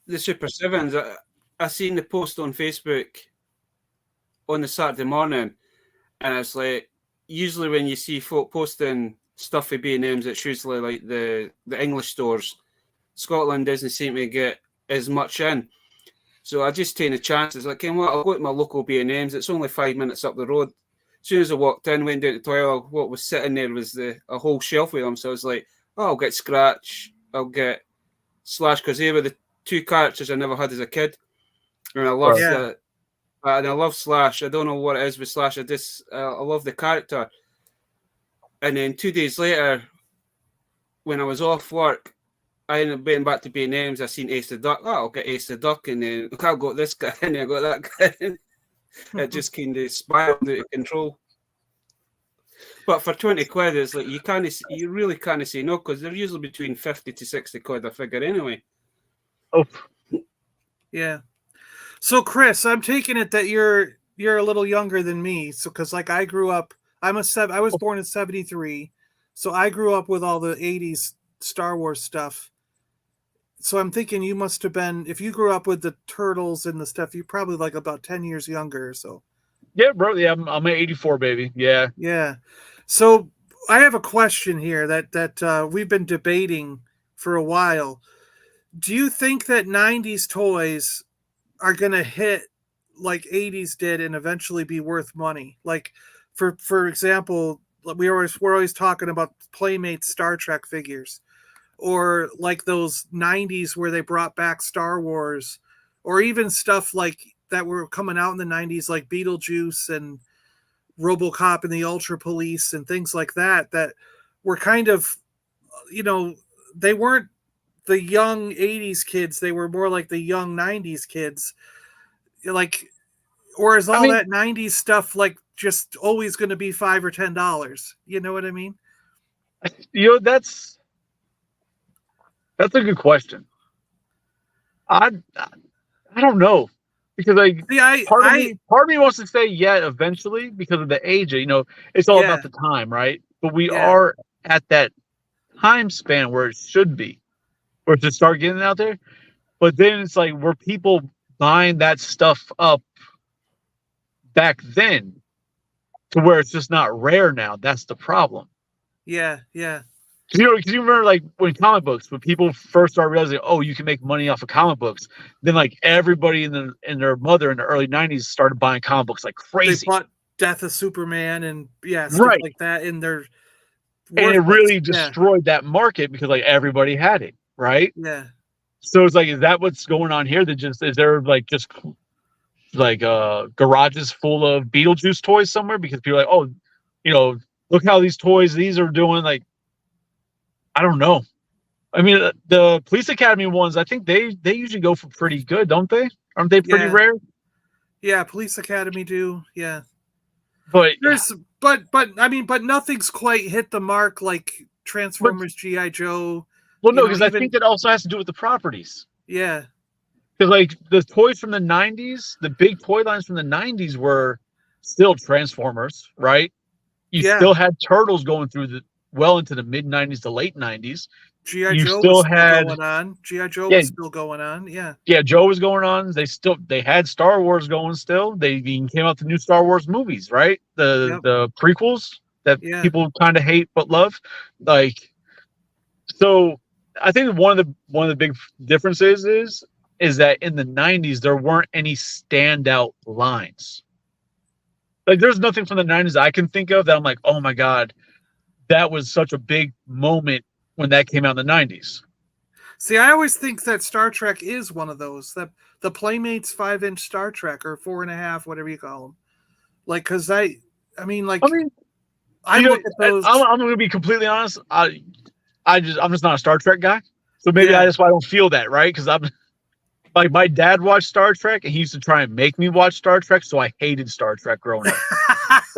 [SPEAKER 3] the Super Sevens. I seen the post on Facebook on the Saturday morning, and it's like, usually when you see folk posting stuff for B&M's, it's usually like the English stores. Scotland doesn't seem to get as much in. So I just take a chance. It's like, I'll go to my local B&M's. It's only 5 minutes up the road. As soon as I walked in, went down to the toilet, what was sitting there was a whole shelf with them. So I was like, I'll get Scratch, I'll get Slash, because they were the two characters I never had as a kid. And I love that. And I love Slash. I don't know what it is with Slash. I love the character. And then 2 days later, when I was off work, I ended up getting back to B&M's. I seen Ace the Duck. Oh, I'll get Ace the Duck. And then I got this guy, and I got that guy. It just kind of spiraled out of control. But for 20 quid, it's like you really can't say no, because they're usually between 50 to 60 quid a figure anyway.
[SPEAKER 4] Oh,
[SPEAKER 2] yeah. So Chris, I'm taking it that you're a little younger than me. So because like I grew up, I was born in 73, so I grew up with all the 80s Star Wars stuff. So I'm thinking you must have been, if you grew up with the Turtles and the stuff, you're probably like about 10 years younger or so.
[SPEAKER 4] Yeah, bro. Yeah, I'm an 84 baby. Yeah.
[SPEAKER 2] Yeah. So I have a question here that we've been debating for a while. Do you think that 90s toys are going to hit like 80s did and eventually be worth money? Like, for example, we're always talking about Playmates Star Trek figures, or like those 90s where they brought back Star Wars, or even stuff like that were coming out in the 90s, like Beetlejuice and RoboCop and the Ultra Police and things like that were kind of, they weren't the young 80s kids, they were more like the young 90s kids. Like, or is all that 90s stuff like just always going to be $5 or $10? You know what I mean?
[SPEAKER 4] That's a good question. I don't know, because part of me wants to say eventually, because of the age. It's all about the time, right? But we are at that time span where it should be, where to start getting out there. But then it's like, were people buying that stuff up back then to where it's just not rare now? That's the problem.
[SPEAKER 2] Yeah.
[SPEAKER 4] Because you remember, like, when people first started realizing, oh, you can make money off of comic books, then like everybody and their mother in the early 90s started buying comic books like crazy.
[SPEAKER 2] They bought Death of Superman and stuff like that, and
[SPEAKER 4] it really destroyed that market, because like everybody had it, right?
[SPEAKER 2] Yeah.
[SPEAKER 4] So it's like, is that what's going on here? Is there like just like garages full of Beetlejuice toys somewhere, because people are like, oh, look how these are doing. Like, I don't know. I mean, the Police Academy ones, I think they usually go for pretty good, don't they? Aren't they pretty rare?
[SPEAKER 2] Yeah, Police Academy do. Yeah.
[SPEAKER 4] But
[SPEAKER 2] but nothing's quite hit the mark like Transformers, G.I. Joe.
[SPEAKER 4] Well, no, because I think that also has to do with the properties.
[SPEAKER 2] Yeah.
[SPEAKER 4] Because like the toys from the 90s, the big toy lines from the 90s were still Transformers, right? You still had Turtles going through well into the mid 90s to late 90s.
[SPEAKER 2] G.I. Joe was still going on. G.I. Joe was still going on. Yeah. Yeah,
[SPEAKER 4] Joe was going on. They had Star Wars going still. They even came out the new Star Wars movies, right? The prequels that people kind of hate but love. Like, so I think one of the big differences is that in the 90s there weren't any standout lines. Like, there's nothing from the 90s I can think of that I'm like, oh my God, that was such a big moment when that came out in the 90s.
[SPEAKER 2] See, I always think that Star Trek is one of those. That the Playmates 5-inch Star Trek or 4.5, whatever you call them. Like, because I mean,
[SPEAKER 4] I mean,
[SPEAKER 2] I look at those.
[SPEAKER 4] I'm going to be completely honest. I'm just not a Star Trek guy, so maybe
[SPEAKER 2] Yeah.
[SPEAKER 4] that's why I don't feel that, right? Because I'm like, my dad watched Star Trek, and he used to try and make me watch Star Trek, so I hated Star Trek growing up.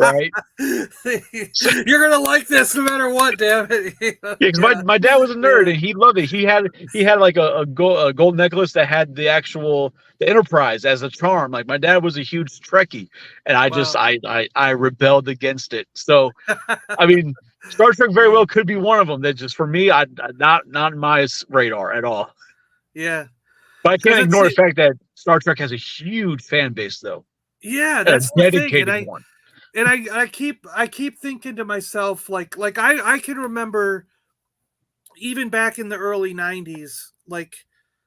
[SPEAKER 4] Right?
[SPEAKER 2] You're gonna like this no matter what, damn it.
[SPEAKER 4] Yeah, because my dad was a nerd and he loved it. He had like a gold necklace that had the Enterprise as a charm. Like, my dad was a huge Trekkie, and I rebelled against it. So I mean, Star Trek very well could be one of them. That just, for me, not on my radar at all.
[SPEAKER 2] Yeah,
[SPEAKER 4] but I can't ignore the fact that Star Trek has a huge fan base, though.
[SPEAKER 2] Yeah, that's the
[SPEAKER 4] dedicated
[SPEAKER 2] thing.
[SPEAKER 4] one.
[SPEAKER 2] And I keep thinking to myself, like I can remember even back in the early 90s, like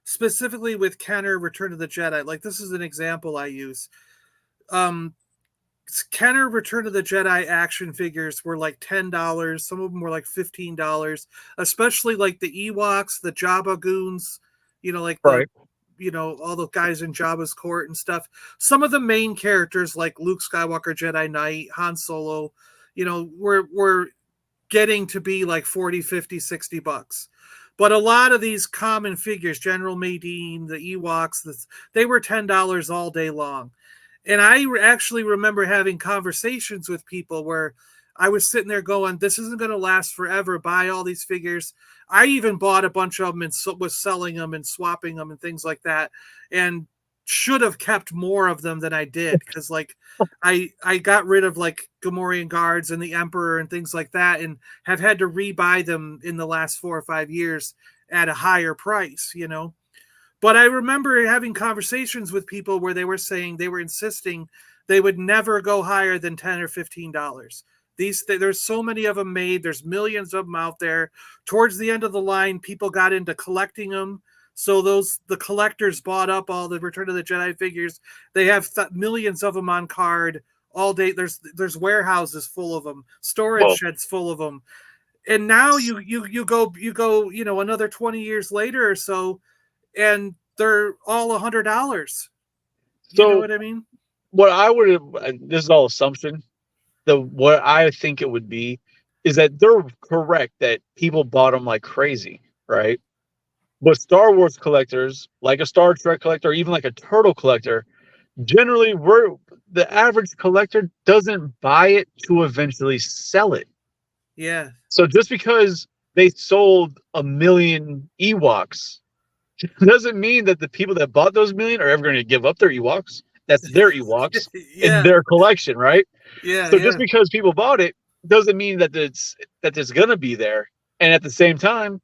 [SPEAKER 2] specifically with Kenner Return of the Jedi. Like, this is an example I use. Kenner Return of the Jedi action figures were like $10. Some of them were like $15, especially like the Ewoks, the Jabba goons, like
[SPEAKER 4] right.
[SPEAKER 2] All the guys in Jabba's court and stuff. Some of the main characters like Luke Skywalker, Jedi Knight, Han Solo, were getting to be like 40, 50, $60. But a lot of these common figures, General Madine, the Ewoks, they were $10 all day long. And I actually remember having conversations with people where I was sitting there going, this isn't going to last forever. Buy all these figures. I even bought a bunch of them and was selling them and swapping them and things like that. And should have kept more of them than I did. Because like I got rid of like Gamorrean guards and the Emperor and things like that, and have had to rebuy them in the last 4 or 5 years at a higher price, But I remember having conversations with people where they were saying, they were insisting they would never go higher than $10 or $15. There's so many of them made. There's millions of them out there. Towards the end of the line, people got into collecting them. So the collectors bought up all the Return of the Jedi figures. They have millions of them on card all day. There's warehouses full of them, storage sheds full of them. And now you go another 20 years later or so, and they're all $100. You know what I mean?
[SPEAKER 4] What I would, this is all assumption. What I think it would be is that they're correct that people bought them like crazy, right? But Star Wars collectors, like a Star Trek collector, or even like a turtle collector, generally the average collector doesn't buy it to eventually sell it.
[SPEAKER 2] Yeah.
[SPEAKER 4] So just because they sold 1 million Ewoks doesn't mean that the people that bought those million are ever going to give up their Ewoks. That's their Ewoks in their collection, right?
[SPEAKER 2] Yeah.
[SPEAKER 4] So just because people bought it doesn't mean that it's going to be there. And at the same time,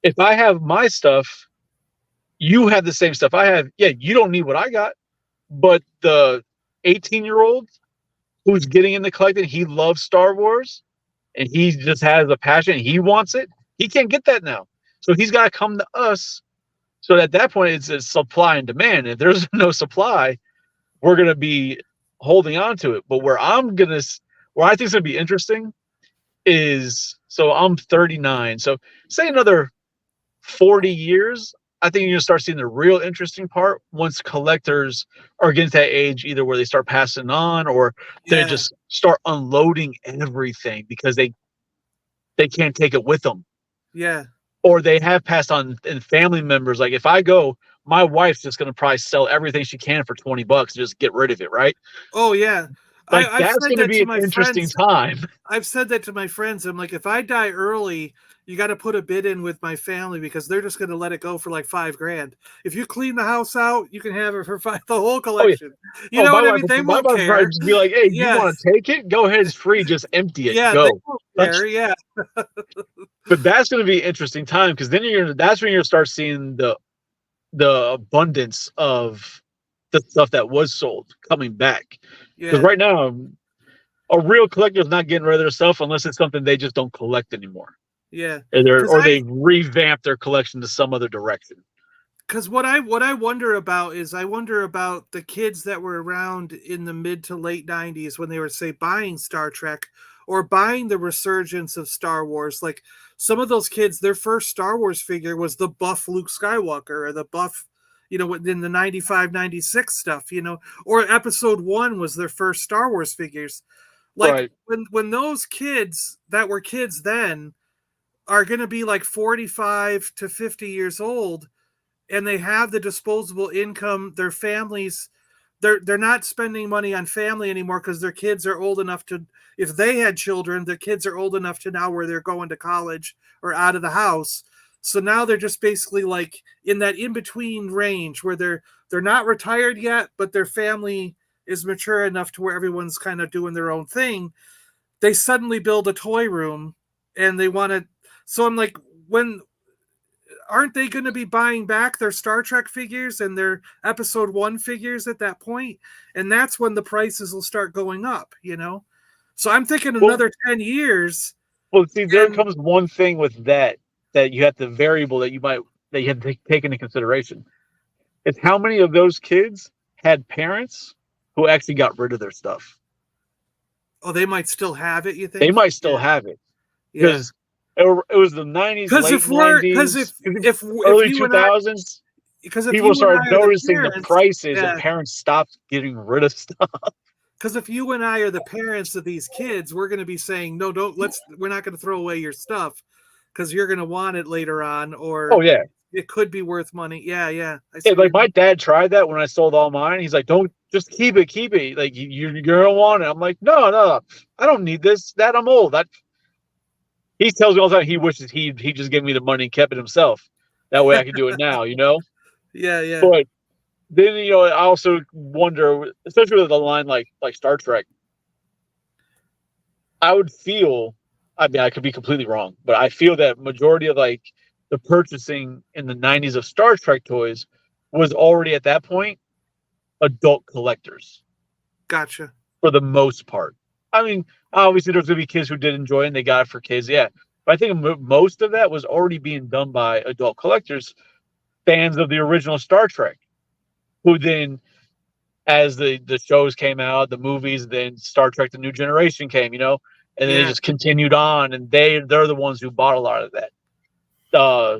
[SPEAKER 4] if I have my stuff, you have the same stuff I have. Yeah, you don't need what I got, but the 18-year-old who's getting into collecting, he loves Star Wars, and he just has a passion. He wants it. He can't get that now, so he's got to come to us. So at that point, it's a supply and demand. If there's no supply, we're going to be holding on to it. But where I think it's going to be interesting is, so I'm 39. So say another 40 years, I think you're going to start seeing the real interesting part once collectors are getting to that age, either where they start passing on or they just start unloading everything because they can't take it with them.
[SPEAKER 2] Yeah.
[SPEAKER 4] Or they have passed on, and family members. Like, if I go, my wife's just going to probably sell everything she can for $20 and just get rid of it, right?
[SPEAKER 2] Oh, yeah.
[SPEAKER 4] Like, that's going to be an interesting time.
[SPEAKER 2] I've said that to my friends. I'm like, if I die early, you got to put a bid in with my family because they're just going to let it go for like $5,000. If you clean the house out, you can have it for the whole collection. You know what I mean? They won't care.
[SPEAKER 4] Just be like, hey, you want to take it? Go ahead. It's free. Just empty it.
[SPEAKER 2] Yeah,
[SPEAKER 4] go.
[SPEAKER 2] They won't care. Yeah.
[SPEAKER 4] But that's going to be an interesting time because then that's when you're going to start seeing the abundance of the stuff that was sold coming back. Because right now, a real collector is not getting rid of their stuff unless it's something they just don't collect anymore.
[SPEAKER 2] Yeah.
[SPEAKER 4] Or they revamp their collection to some other direction.
[SPEAKER 2] Because what I wonder about is the kids that were around in the mid to late 90s when they were, say, buying Star Trek or buying the resurgence of Star Wars. Like some of those kids, their first Star Wars figure was the buff Luke Skywalker or the buff, in the 95, 96 stuff, or episode 1 was their first Star Wars figures. Like
[SPEAKER 4] Right.
[SPEAKER 2] when those kids that were kids then are going to be like 45 to 50 years old, and they have the disposable income, their families, they're not spending money on family anymore because their kids are old enough to, if they had children, their kids are old enough to now where they're going to college or out of the house. So now they're just basically like in that in-between range where they're not retired yet, but their family is mature enough to where everyone's kind of doing their own thing. They suddenly build a toy room and they want to. So I'm like, aren't they going to be buying back their Star Trek figures and their episode 1 figures at that point? And that's when the prices will start going up, So I'm thinking another 10 years.
[SPEAKER 4] Well, see, there comes one thing with that you have the variable that you have to take into consideration. It's how many of those kids had parents who actually got rid of their stuff.
[SPEAKER 2] Oh, they might still have it, you think?
[SPEAKER 4] They might still have it. Because it was the 90s, late 90s, early 2000s.
[SPEAKER 2] Because
[SPEAKER 4] people started noticing the prices and parents stopped getting rid of stuff.
[SPEAKER 2] Because if you and I are the parents of these kids, we're going to be saying, no, we're not going to throw away your stuff because you're going to want it later on, or it could be worth money. Yeah.
[SPEAKER 4] Like my dad tried that when I sold all mine. He's like, don't, just keep it. Like you're going to want it. I'm like, no, I don't need this. I'm old. He tells me all the time he wishes he just gave me the money and kept it himself. That way I can do it now,
[SPEAKER 2] Yeah.
[SPEAKER 4] But then, I also wonder, especially with a line like Star Trek, I would feel, I mean, I could be completely wrong, but I feel that majority of like the purchasing in the 90s of Star Trek toys was already at that point adult collectors.
[SPEAKER 2] Gotcha.
[SPEAKER 4] For the most part. I mean, obviously there's going to be kids who did enjoy it and they got it for kids, yeah. But I think most of that was already being done by adult collectors, fans of the original Star Trek, who then, as the shows came out, the movies, then Star Trek The New Generation came, and then they just continued on, and they're the ones who bought a lot of that.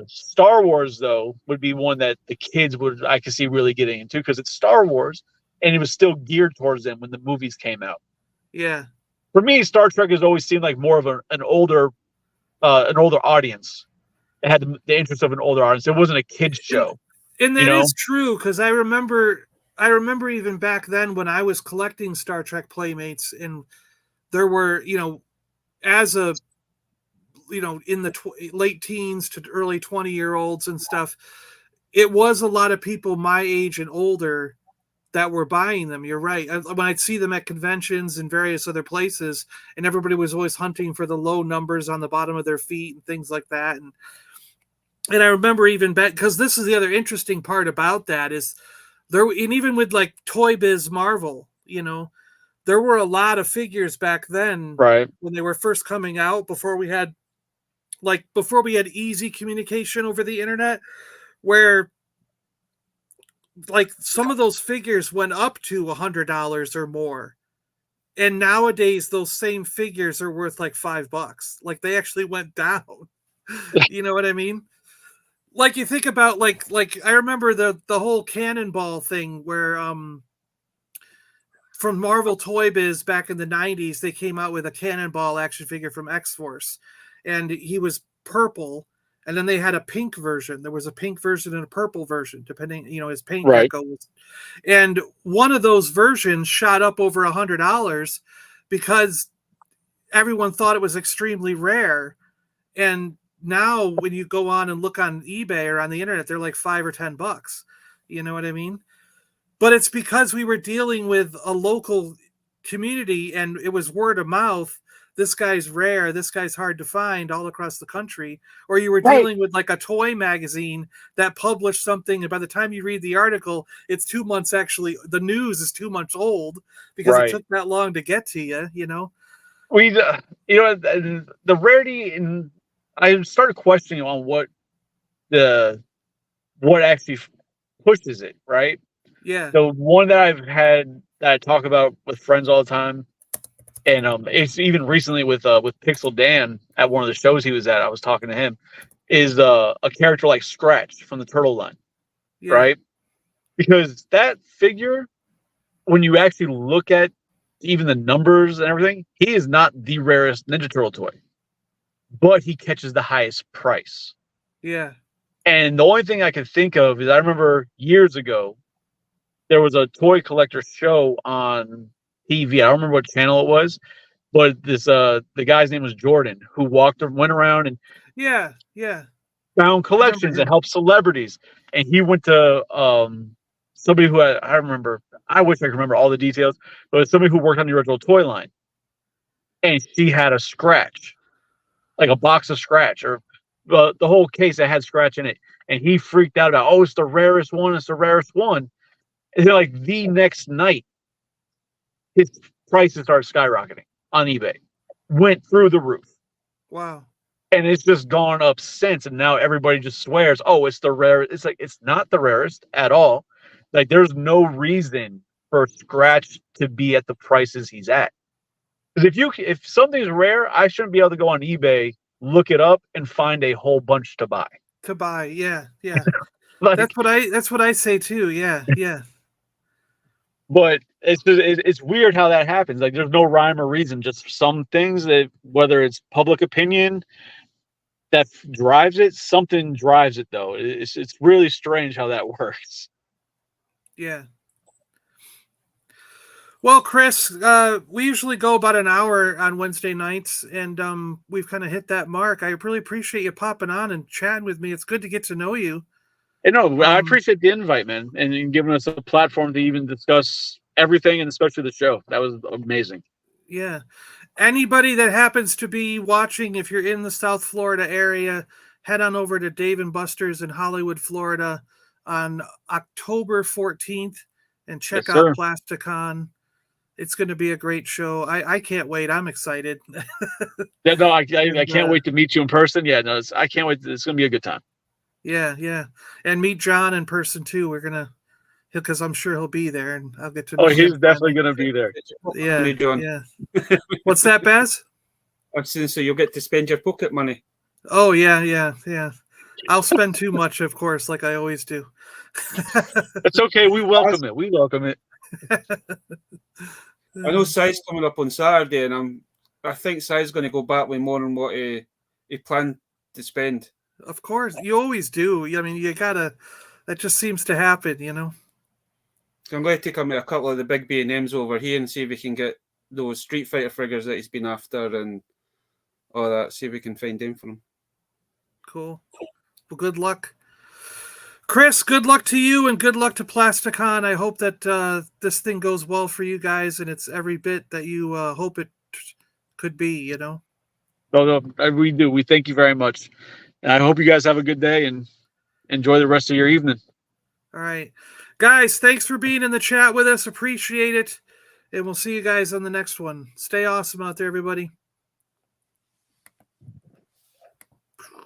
[SPEAKER 4] Star Wars, though, would be one that the kids I could see really getting into because it's Star Wars, and it was still geared towards them when the movies came out.
[SPEAKER 2] Yeah.
[SPEAKER 4] For me, Star Trek has always seemed like more of an older audience. It had the interest of an older audience. It wasn't a kids show.
[SPEAKER 2] And that is true, because I remember even back then when I was collecting Star Trek Playmates, and there were, as a, in the late teens to early 20-year-olds and stuff, it was a lot of people my age and older that were buying them. You're right. When I'd see them at conventions and various other places, and everybody was always hunting for the low numbers on the bottom of their feet and things like that. And I remember even back, because this is the other interesting part about that is there, and even with like Toy Biz Marvel, there were a lot of figures back then,
[SPEAKER 4] right,
[SPEAKER 2] when they were first coming out, before we had easy communication over the internet, where like some of those figures went up to $100 or more. And nowadays those same figures are worth like $5. Like they actually went down. You know what I mean? Like you think about like I remember the whole Cannonball thing where from Marvel Toy Biz back in the 90s, they came out with a Cannonball action figure from X-Force, and he was purple. And then they had a pink version. There was a pink version and a purple version, depending, his paint deco was. And one of those versions shot up over $100 because everyone thought it was extremely rare. And now when you go on and look on eBay or on the internet, they're like $5 or $10. You know what I mean? But it's because we were dealing with a local community and it was word of mouth. This guy's rare, this guy's hard to find all across the country. Or you were dealing with like a toy magazine that published something, and by the time you read the article, it's 2 months, actually, the news is 2 months old because it took that long to get to you,
[SPEAKER 4] We, the rarity, and I started questioning on what actually pushes it, right?
[SPEAKER 2] Yeah.
[SPEAKER 4] The one that I've had that I talk about with friends all the time, And it's even recently with Pixel Dan at one of the shows he was at. I was talking to him. Is a character like Scratch from the Turtle line,
[SPEAKER 2] Yeah.
[SPEAKER 4] right? Because that figure, when you actually look at even the numbers and everything, he is not the rarest Ninja Turtle toy, but he catches the highest price.
[SPEAKER 2] Yeah.
[SPEAKER 4] And the only thing I can think of is I remember years ago there was a toy collector show on TV. I don't remember what channel it was, but this the guy's name was Jordan, who went around and
[SPEAKER 2] Yeah.
[SPEAKER 4] found collections and helped celebrities. And he went to somebody who I remember. I wish I could remember all the details, but it's somebody who worked on the original toy line, and she had a Scratch, like a box of Scratch, or the whole case that had Scratch in it. And he freaked out about, oh, it's the rarest one. It's the rarest one. And then, like, the next night, his prices started skyrocketing on eBay, went through the roof.
[SPEAKER 2] Wow.
[SPEAKER 4] And it's just gone up since. And now everybody just swears, oh, it's the rarest. It's like, it's not the rarest at all. Like, there's no reason for Scratch to be at the prices he's at. Because if something's rare, I shouldn't be able to go on eBay, look it up, and find a whole bunch to buy.
[SPEAKER 2] Yeah.
[SPEAKER 4] Like,
[SPEAKER 2] That's what I say too. Yeah.
[SPEAKER 4] But it's weird how that happens. Like, there's no rhyme or reason. Just some things that, whether it's public opinion that drives it, something drives it though. It's really strange how that works.
[SPEAKER 2] Yeah. Well, Chris, we usually go about an hour on Wednesday nights, and we've kind of hit that mark. I really appreciate you popping on and chatting with me. It's good to get to know you.
[SPEAKER 4] And no, I appreciate the invite, man, and giving us a platform to even discuss everything, and especially the show. That was amazing.
[SPEAKER 2] Yeah. Anybody that happens to be watching, if you're in the South Florida area, head on over to Dave & Buster's in Hollywood, Florida on October 14th and check out Plasticon. It's going to be a great show. I can't wait. I'm excited.
[SPEAKER 4] Yeah, no, I can't wait to meet you in person. Yeah, no, I can't wait. It's going to be a good time.
[SPEAKER 2] Yeah. And meet John in person too. We're going to, because I'm sure he'll be there, and I'll get to
[SPEAKER 4] know he's definitely going to be there.
[SPEAKER 2] Yeah. What's that, Baz?
[SPEAKER 3] I'm saying, so you'll get to spend your pocket money.
[SPEAKER 2] Oh, yeah. I'll spend too much, of course, like I always do.
[SPEAKER 4] It's okay. We welcome it.
[SPEAKER 3] I know Si's coming up on Saturday, and I think Si's going to go back with more than what he planned to spend.
[SPEAKER 2] Of course, you always do. I mean, that just seems to happen, you know.
[SPEAKER 3] So I'm going to take him a couple of the big B&Ms over here and see if we can get those Street Fighter figures that he's been after and all that. See if we can find them for him.
[SPEAKER 2] Cool. Well, good luck. Chris, good luck to you and good luck to Plasticon. I hope that this thing goes well for you guys and it's every bit that you hope it could be, you know?
[SPEAKER 4] No, we do. We thank you very much. And I hope you guys have a good day and enjoy the rest of your evening.
[SPEAKER 2] All right. Guys, thanks for being in the chat with us. Appreciate it. And we'll see you guys on the next one. Stay awesome out there, everybody.